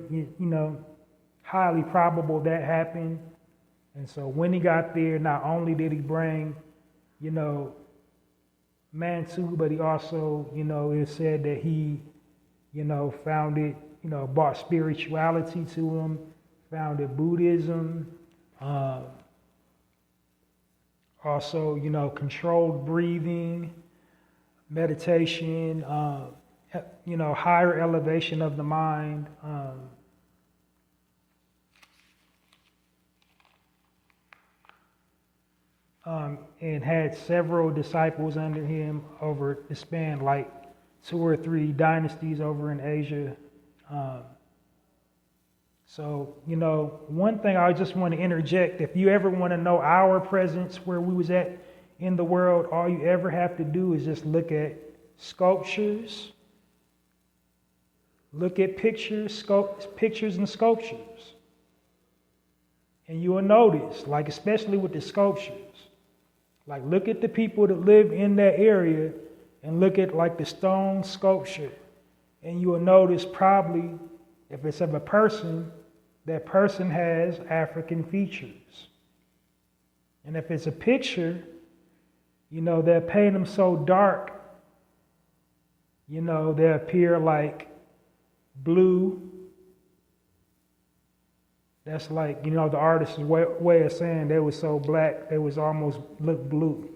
highly probable that happened. And so when he got there, not only did he bring, Mantu, but he also, it said that he, founded, brought spirituality to him, founded Buddhism, also, controlled breathing, meditation, higher elevation of the mind. And had several disciples under him over the span, 2 or 3 dynasties over in Asia. So, one thing I just want to interject, if you ever want to know our presence, where we was at in the world, all you ever have to do is just look at sculptures, look at pictures and sculptures. And you will notice, especially with the sculptures, look at the people that live in that area and look at the stone sculpture. And you will notice probably, if it's of a person, that person has African features. And if it's a picture, they'll paint them so dark, they appear like blue. That's the artist's way of saying they were so black, they was almost look blue.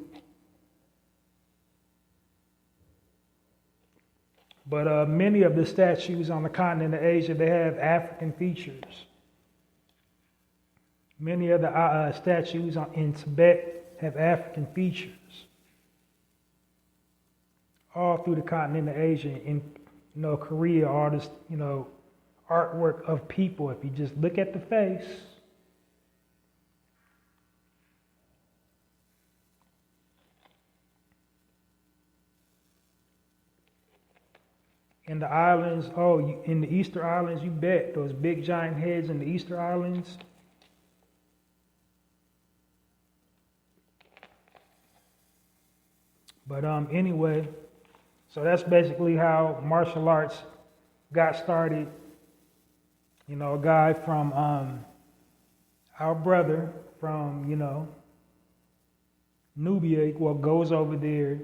But many of the statues on the continent of Asia, they have African features. Many of the statues in Tibet have African features. All through the continent of Asia, in Korea, all this, artwork of people. If you just look at the face, in the islands, in the Easter Islands, you bet, those big giant heads in the Easter Islands. But anyway, so that's basically how martial arts got started. A guy from our brother from, Nubia, goes over there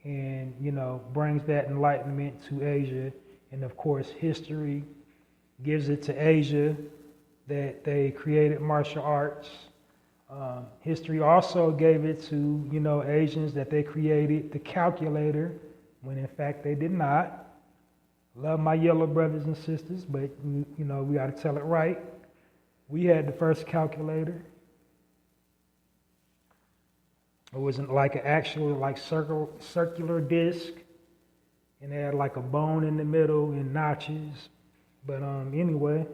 and, brings that enlightenment to Asia. And of course, history gives it to Asia that they created martial arts. History also gave it to, Asians that they created the calculator, when in fact they did not. Love my yellow brothers and sisters, but, we got to tell it right. We had the first calculator. It wasn't an actual circular disc, and it had a bone in the middle and notches. But anyway,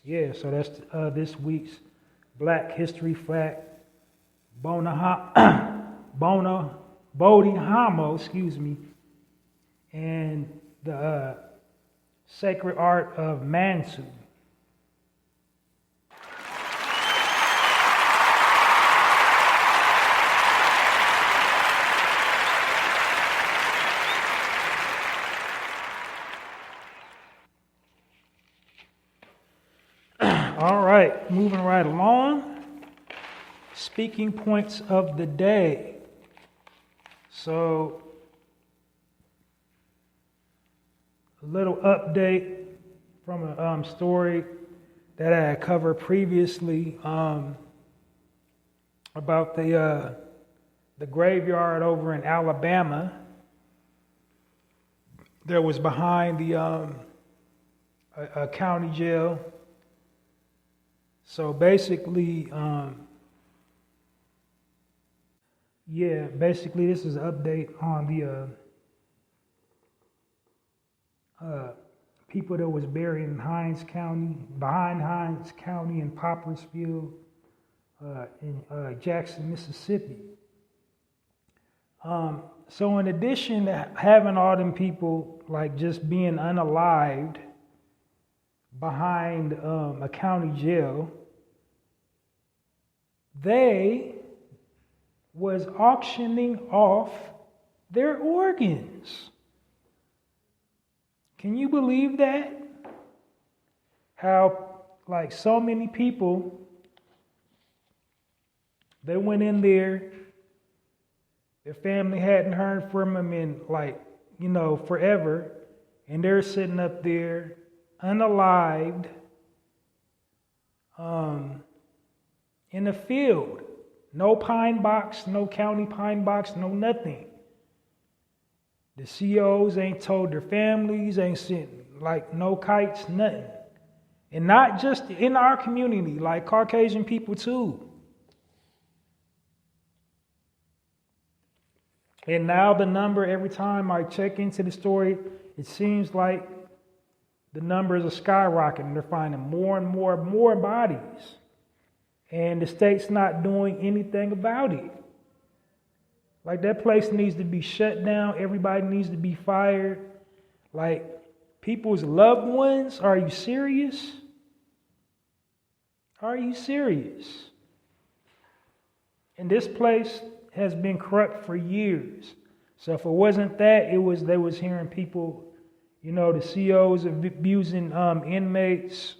yeah. So that's this week's Black History Fact. Bodhidharma, and the Sacred Art of Mansu. All right, moving right along. Speaking points of the day. So, a little update from a story that I had covered previously about the graveyard over in Alabama that was behind the a county jail. So basically, basically this is an update on the people that was buried in behind Hines County in Poppersfield, in Jackson, Mississippi. So in addition to having all them people like just being unalived behind a county jail, they was auctioning off their organs. Can you believe that? How like so many people, they went in there, their family hadn't heard from them in forever, and they're sitting up there unalived in a field. No pine box, no county pine box, no nothing. The COs ain't told their families, ain't sent no kites, nothing. And not just in our community, like Caucasian people too. And now the number, every time I check into the story, it seems like the numbers are skyrocketing. They're finding more and more bodies. And the state's not doing anything about it. Like, that place needs to be shut down. Everybody needs to be fired. Like, people's loved ones, are you serious? Are you serious? And this place has been corrupt for years. So if it wasn't that, they was hearing people, the COs abusing inmates,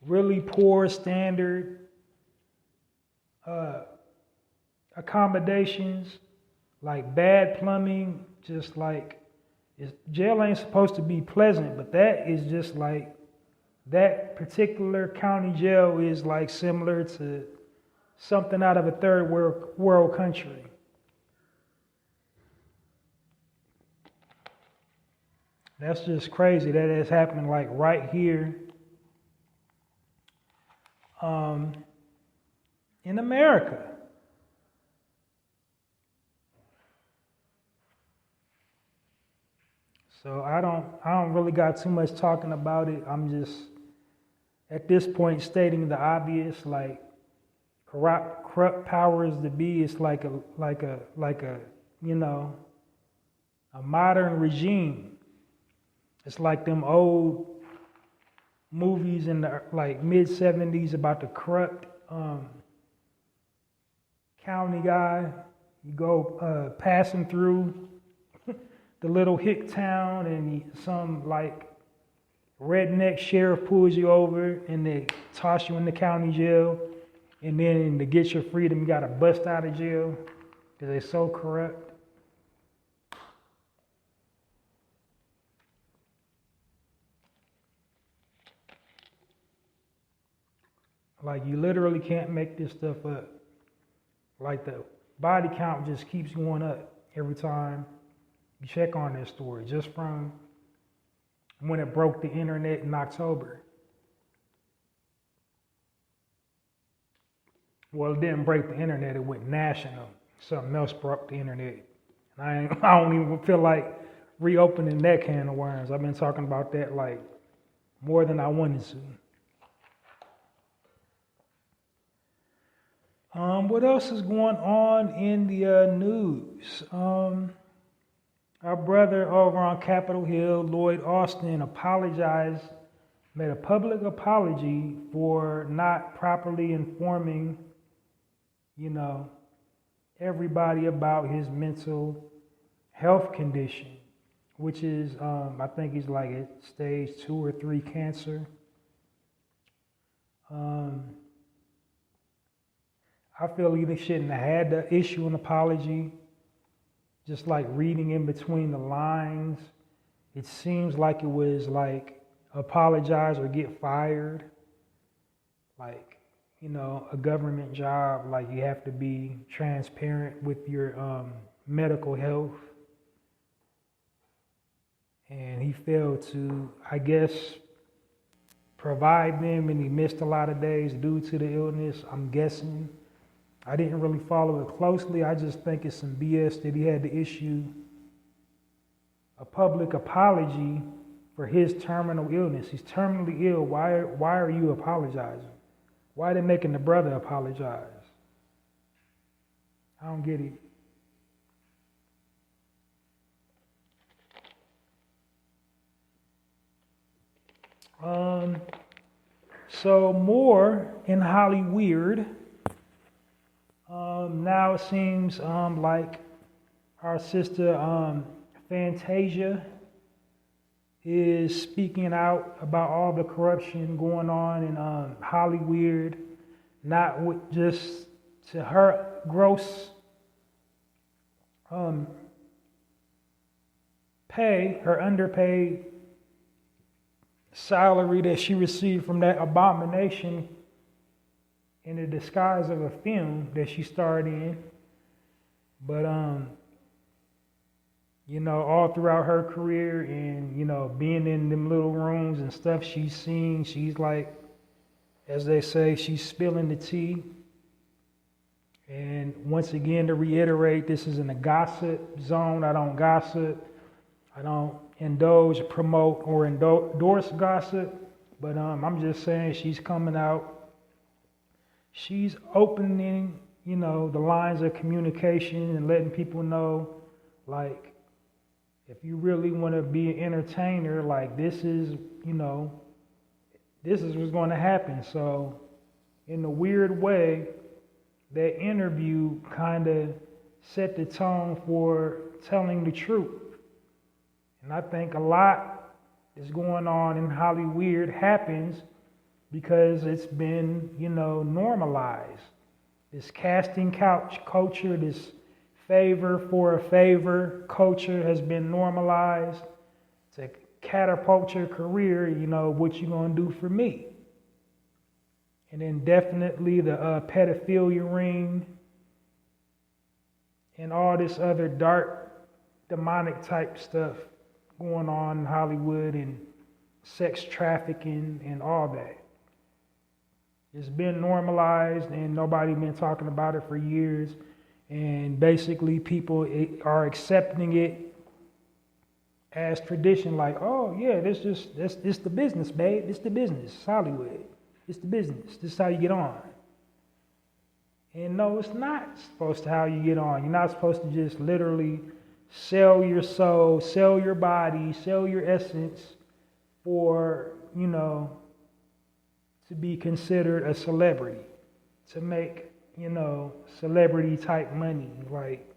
really poor standard accommodations, like bad plumbing, just like jail ain't supposed to be pleasant, but that is just like that particular county jail is like similar to something out of a third world country. That's just crazy that it's happening like right here in America. So I don't really got too much talking about it. I'm just at this point stating the obvious, like corrupt powers to be. It's like a modern regime. It's like them old movies in the mid 70s about the corrupt county guy. You go passing through the little hick town, and some redneck sheriff pulls you over and they toss you in the county jail, and then to get your freedom you gotta bust out of jail because they're so corrupt. Like, you literally can't make this stuff up. Like, the body count just keeps going up every time you check on this story, just from when it broke the internet in October. Well, it didn't break the internet, it went national. Something else broke the internet. And I don't even feel like reopening that can of worms. I've been talking about that more than I wanted to. What else is going on in the news? our brother over on Capitol Hill, Lloyd Austin, made a public apology for not properly informing, everybody about his mental health condition, which is, I think he's like at stage 2 or 3 cancer. I feel he shouldn't have had to issue an apology. Just like reading in between the lines, it seems like it was like apologize or get fired. Like, a government job, like you have to be transparent with your medical health. And he failed to, I guess, provide them, and he missed a lot of days due to the illness, I'm guessing. I didn't really follow it closely. I just think it's some BS that he had to issue a public apology for his terminal illness. He's terminally ill. Why are you apologizing? Why are they making the brother apologize? I don't get it. So more in Hollywood. Now it seems like our sister Fantasia is speaking out about all the corruption going on in Hollywood, not with just to her gross pay, her underpaid salary that she received from that abomination in the disguise of a film that she starred in. But, all throughout her career and, being in them little rooms and stuff she's seen, she's like, as they say, she's spilling the tea. And once again, to reiterate, this isn't a gossip zone. I don't gossip. I don't indulge, promote, or endorse gossip. But I'm just saying she's coming out. She's opening, the lines of communication and letting people know, like, if you really want to be an entertainer, like, this is what's going to happen. So, in a weird way, that interview kind of set the tone for telling the truth. And I think a lot is going on in Hollywood happens because it's been, normalized. This casting couch culture, this favor for a favor culture has been normalized to catapult your career, what you gonna do for me? And then definitely the pedophilia ring and all this other dark, demonic type stuff going on in Hollywood and sex trafficking and all that. It's been normalized and nobody been talking about it for years. And basically people are accepting it as tradition, like, oh yeah, this the business, babe. This the business. It's Hollywood. It's the business. This is how you get on. And no, it's not supposed to how you get on. You're not supposed to just literally sell your soul, sell your body, sell your essence for, to be considered a celebrity, to make, celebrity type money. Like,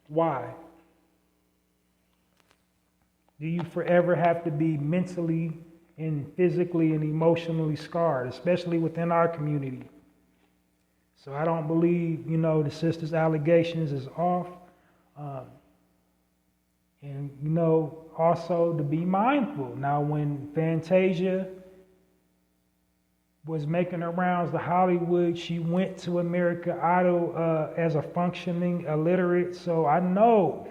why? Do you forever have to be mentally and physically and emotionally scarred, especially within our community? So I don't believe, the sister's allegations is off. And, also to be mindful. Now, when Fantasia was making her rounds to Hollywood, she went to American Idol as a functioning illiterate. So I know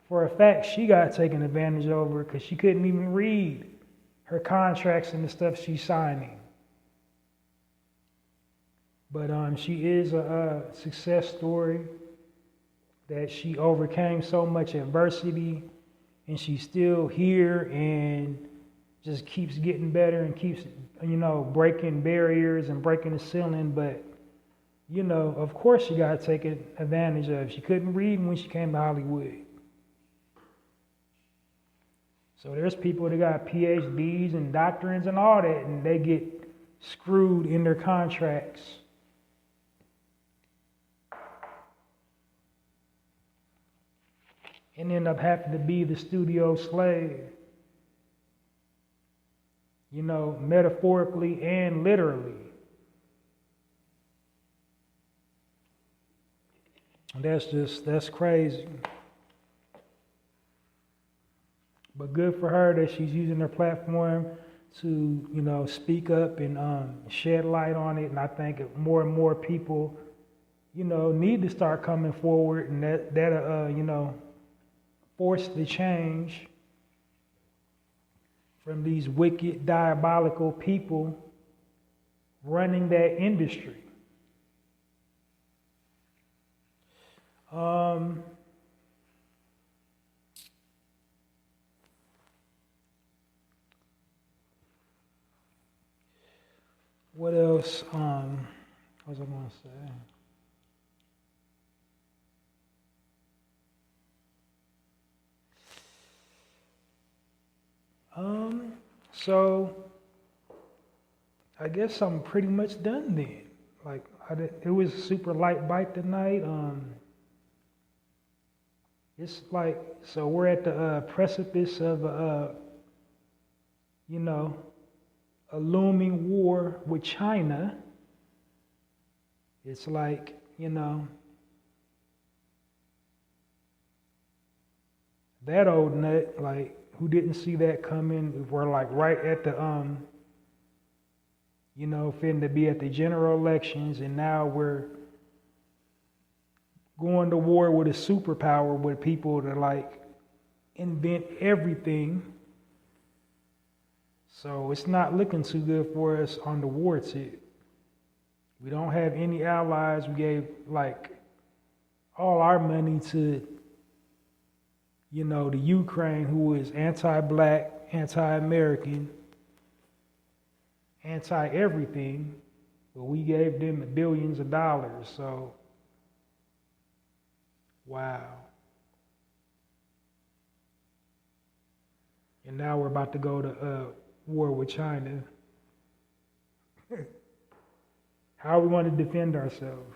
for a fact she got taken advantage over because she couldn't even read her contracts and the stuff she's signing. But she is a success story that she overcame so much adversity and she's still here and just keeps getting better and keeps, breaking barriers and breaking the ceiling. But, of course she got taken advantage of. She couldn't read when she came to Hollywood. So there's people that got PhDs and doctorates and all that, and they get screwed in their contracts. And end up having to be the studio slave. You know, metaphorically and literally. That's crazy. But good for her that she's using her platform to, you know, speak up and shed light on it. And I think more and more people, you know, need to start coming forward, and that you know, force the change from these wicked, diabolical people running that industry. What else? What was I going to say? So I guess I'm pretty much done then. Like it was a super light bite tonight. It's like, so we're at the precipice of you know, a looming war with China. It's like, you know, that old nut, like, who didn't see that coming? We're like right at the you know, finna be at the general elections, and now we're going to war with a superpower with people that like invent everything. So it's not looking too good for us on the war tip. We don't have any allies. We gave like all our money to, you know, the Ukraine, who is anti-black, anti-American, anti-everything, but we gave them billions of dollars. So, wow. And now we're about to go to war with China. How are we going to defend ourselves?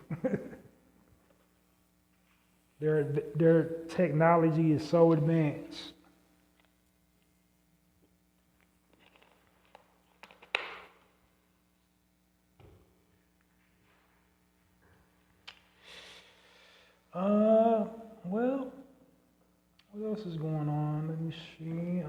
Their technology is so advanced. Well, what else is going on? Let me see.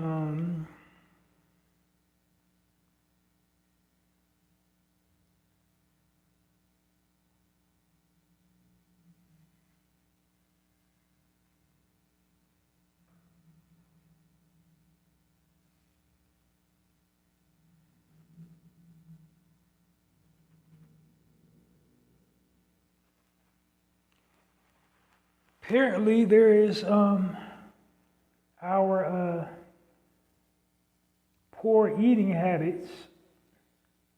Apparently there is our poor eating habits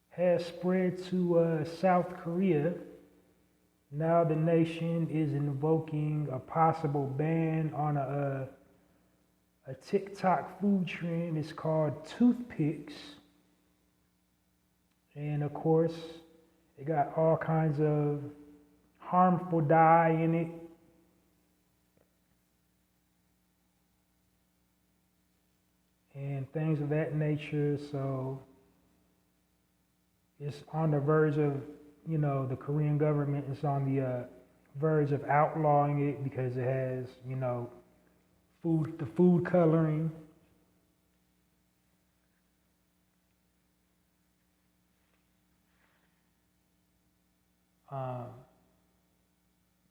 has spread to South Korea. Now the nation is invoking a possible ban on a TikTok food trend. It's called toothpicks. And of course, it got all kinds of harmful dye in it. And things of that nature. So it's on the verge of, you know, the Korean government is on the verge of outlawing it because it has, you know, the food coloring.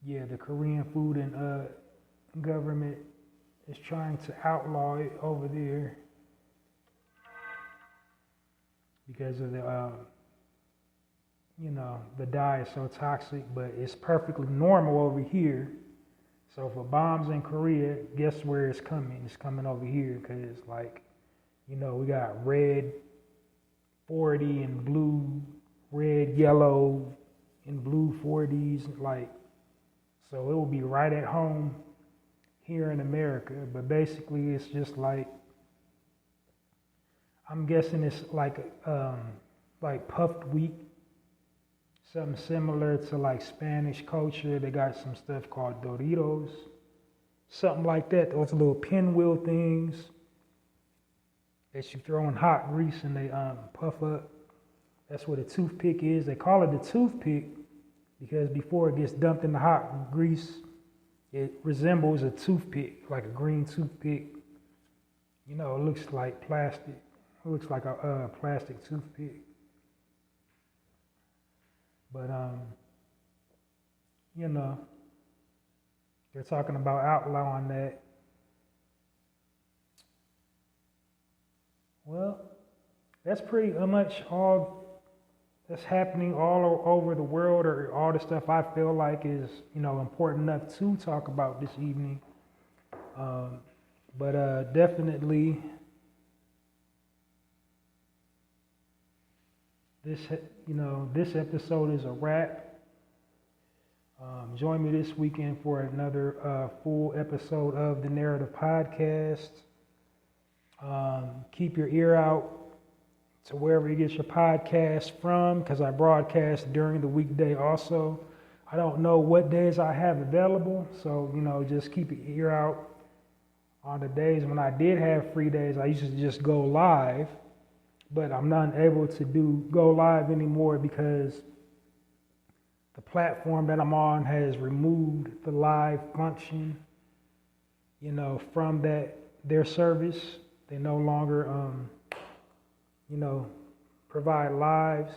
Yeah, the Korean food and government is trying to outlaw it over there because of the, you know, the dye is so toxic, but it's perfectly normal over here. So if a bomb's in Korea, guess where it's coming? It's coming over here because, like, you know, we got red 40 and blue, red, yellow, and blue 40s, like, so it will be right at home here in America. But basically, it's just like I'm guessing it's like puffed wheat, something similar to like Spanish culture. They got some stuff called Doritos, something like that. Those little pinwheel things that you throw in hot grease and they puff up. That's what a toothpick is. They call it a toothpick because before it gets dumped in the hot grease, it resembles a toothpick, like a green toothpick. You know, it looks like plastic. It looks like a plastic toothpick. But, you know, they're talking about outlawing that. Well, that's pretty much all that's happening all over the world, or all the stuff I feel like is, you know, important enough to talk about this evening. But definitely, this episode is a wrap. Join me this weekend for another full episode of the Narrative Podcast. Keep your ear out to wherever you get your podcast from, because I broadcast during the weekday also. I don't know what days I have available, so, you know, just keep your ear out on the days when I did have free days. I used to just go live, but I'm not able to go live anymore because the platform that I'm on has removed the live function, you know, from their service. They no longer, provide lives.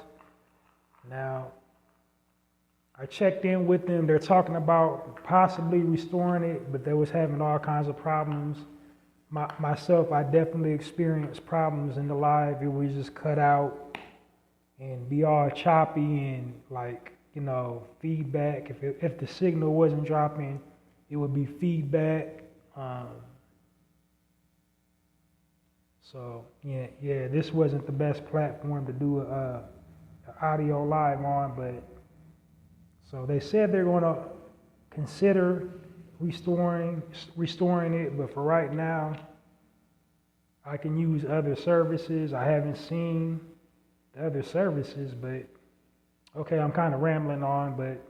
Now, I checked in with them. They're talking about possibly restoring it, but they was having all kinds of problems. Myself, I definitely experienced problems in the live. It was just cut out and be all choppy and like, you know, feedback. If the signal wasn't dropping, it would be feedback. So yeah, this wasn't the best platform to do an audio live on, but so they said they're going to consider restoring it, but for right now, I can use other services. I haven't seen the other services, but okay, I'm kind of rambling on, but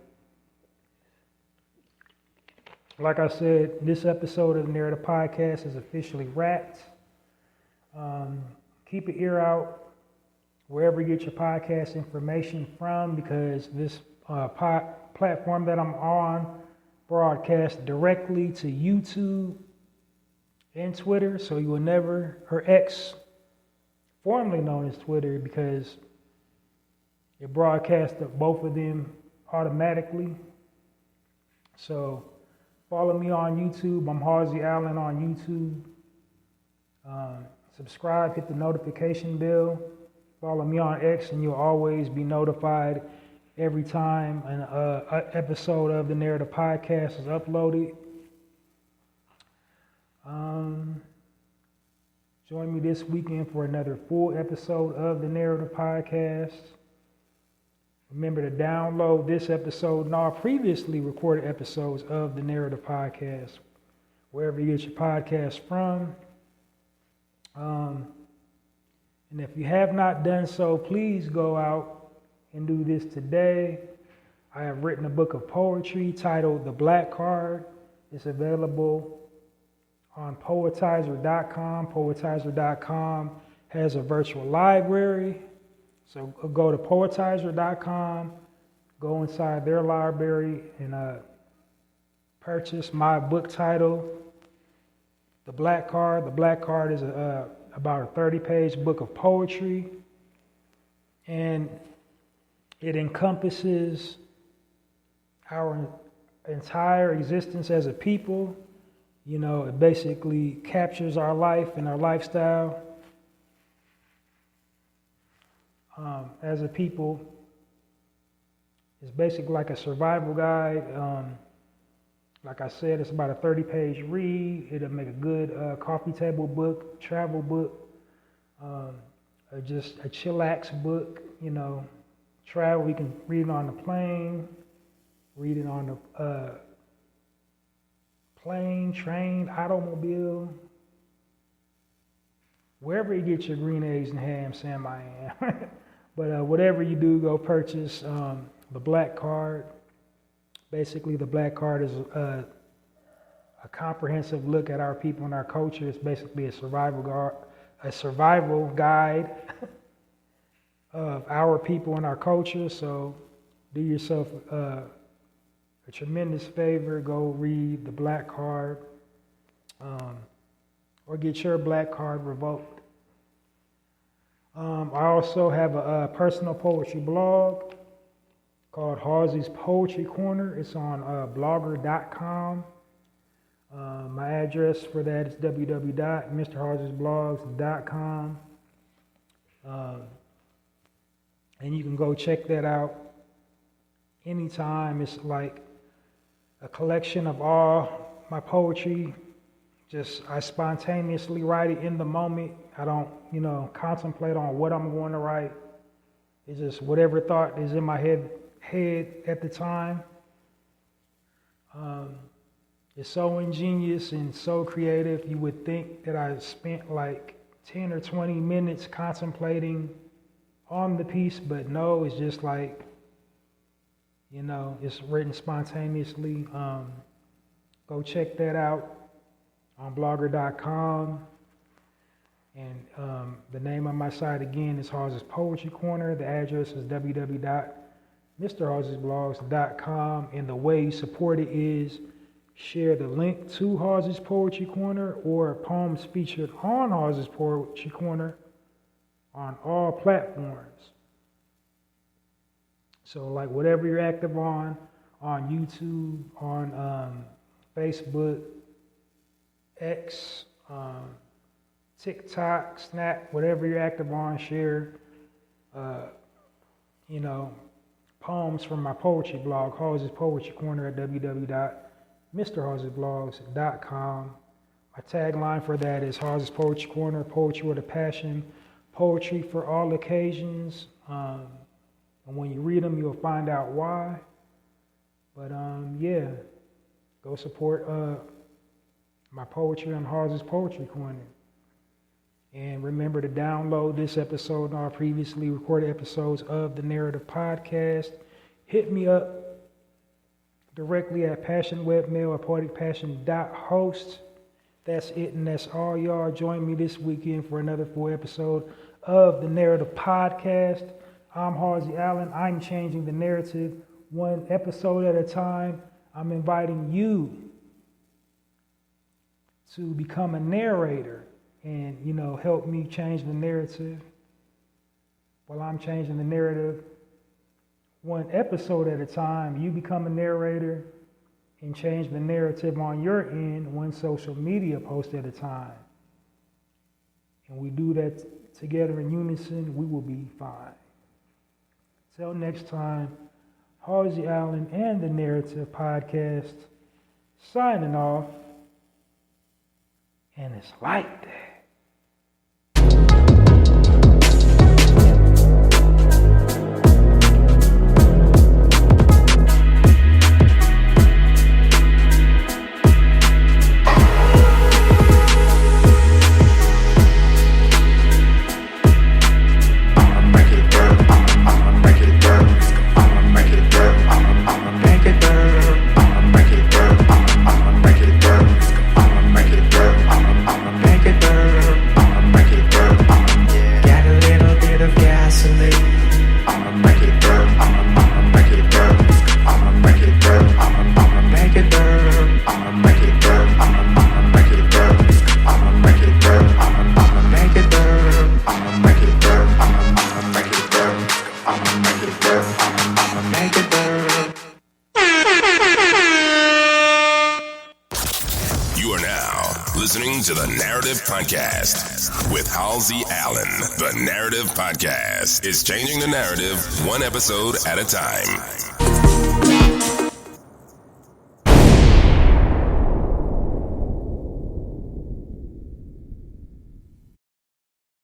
like I said, this episode of the Narrative Podcast is officially wrapped. Keep your ear out wherever you get your podcast information from, because this platform that I'm on broadcasts directly to YouTube and Twitter, so you will never, or X, formerly known as Twitter, because it broadcasts to both of them automatically. So follow me on YouTube. I'm Halsey Allen on YouTube. Subscribe, hit the notification bell. Follow me on X, and you'll always be notified every time an episode of the Narrative Podcast is uploaded. Join me this weekend for another full episode of the Narrative Podcast. Remember to download this episode and all previously recorded episodes of the Narrative Podcast, wherever you get your podcast from. And if you have not done so, please go out and do this today. I have written a book of poetry titled The Black Card. It's available on poetizer.com. Poetizer.com has a virtual library. So go to poetizer.com, go inside their library, and purchase my book title, The Black Card. The Black Card is about a 30-page book of poetry, and it encompasses our entire existence as a people. You know, it basically captures our life and our lifestyle as a people. It's basically like a survival guide. Like I said, it's about a 30-page read. It'll make a good coffee table book, travel book, just a chillax book, you know. Travel, you can read it on the plane, read it on the plane, train, automobile, wherever you get your green eggs and ham, Sam, I am. But whatever you do, go purchase the black card. Basically, the black card is a comprehensive look at our people and our culture. It's basically a survival guide of our people and our culture. So do yourself a tremendous favor. Go read the black card, or get your black card revoked. I also have a personal poetry blog called hallziespoetrycorner. It's on blogger.com. My address for that is www.mrhallziesblogs.com. And you can go check that out anytime. It's like a collection of all my poetry. I spontaneously write it in the moment. I don't, contemplate on what I'm going to write. It's just whatever thought is in my head at the time. It's so ingenious and so creative. You would think that I spent like 10 or 20 minutes contemplating on the piece, but no, it's just like, it's written spontaneously. Go check that out on blogger.com. And the name of my site again is Hallzies Poetry Corner. The address is www.mrhallziesblogs.com. And the way you support it is share the link to Hallzies Poetry Corner or poems featured on Hallzies Poetry Corner on all platforms. So like whatever you're active on YouTube, on Facebook, X, TikTok, Snap, whatever you're active on, share, poems from my poetry blog, Hallzies Poetry Corner at www.mrhallziesblogs.com. My tagline for that is Hallzies Poetry Corner, poetry with a passion, poetry for all occasions. And when you read them, you'll find out why. But go support my poetry on Hallzies Poetry Corner. And remember to download this episode and all previously recorded episodes of the Narrative Podcast. Hit me up directly at passionwebmail or poeticpassion.host. That's it, and that's all, y'all. Join me this weekend for another full episode of the Narrative Podcast. I'm Halsey Allen. I'm changing the narrative one episode at a time. I'm inviting you to become a narrator and, help me change the narrative while I'm changing the narrative one episode at a time. You become a narrator and change the narrative on your end one social media post at a time. And we do that together in unison, we will be fine. Till next time, Halsey Allen and the Narrative Podcast signing off. And it's like that. To the Narrative Podcast with Halsey Allen. The Narrative Podcast is changing the narrative one episode at a time.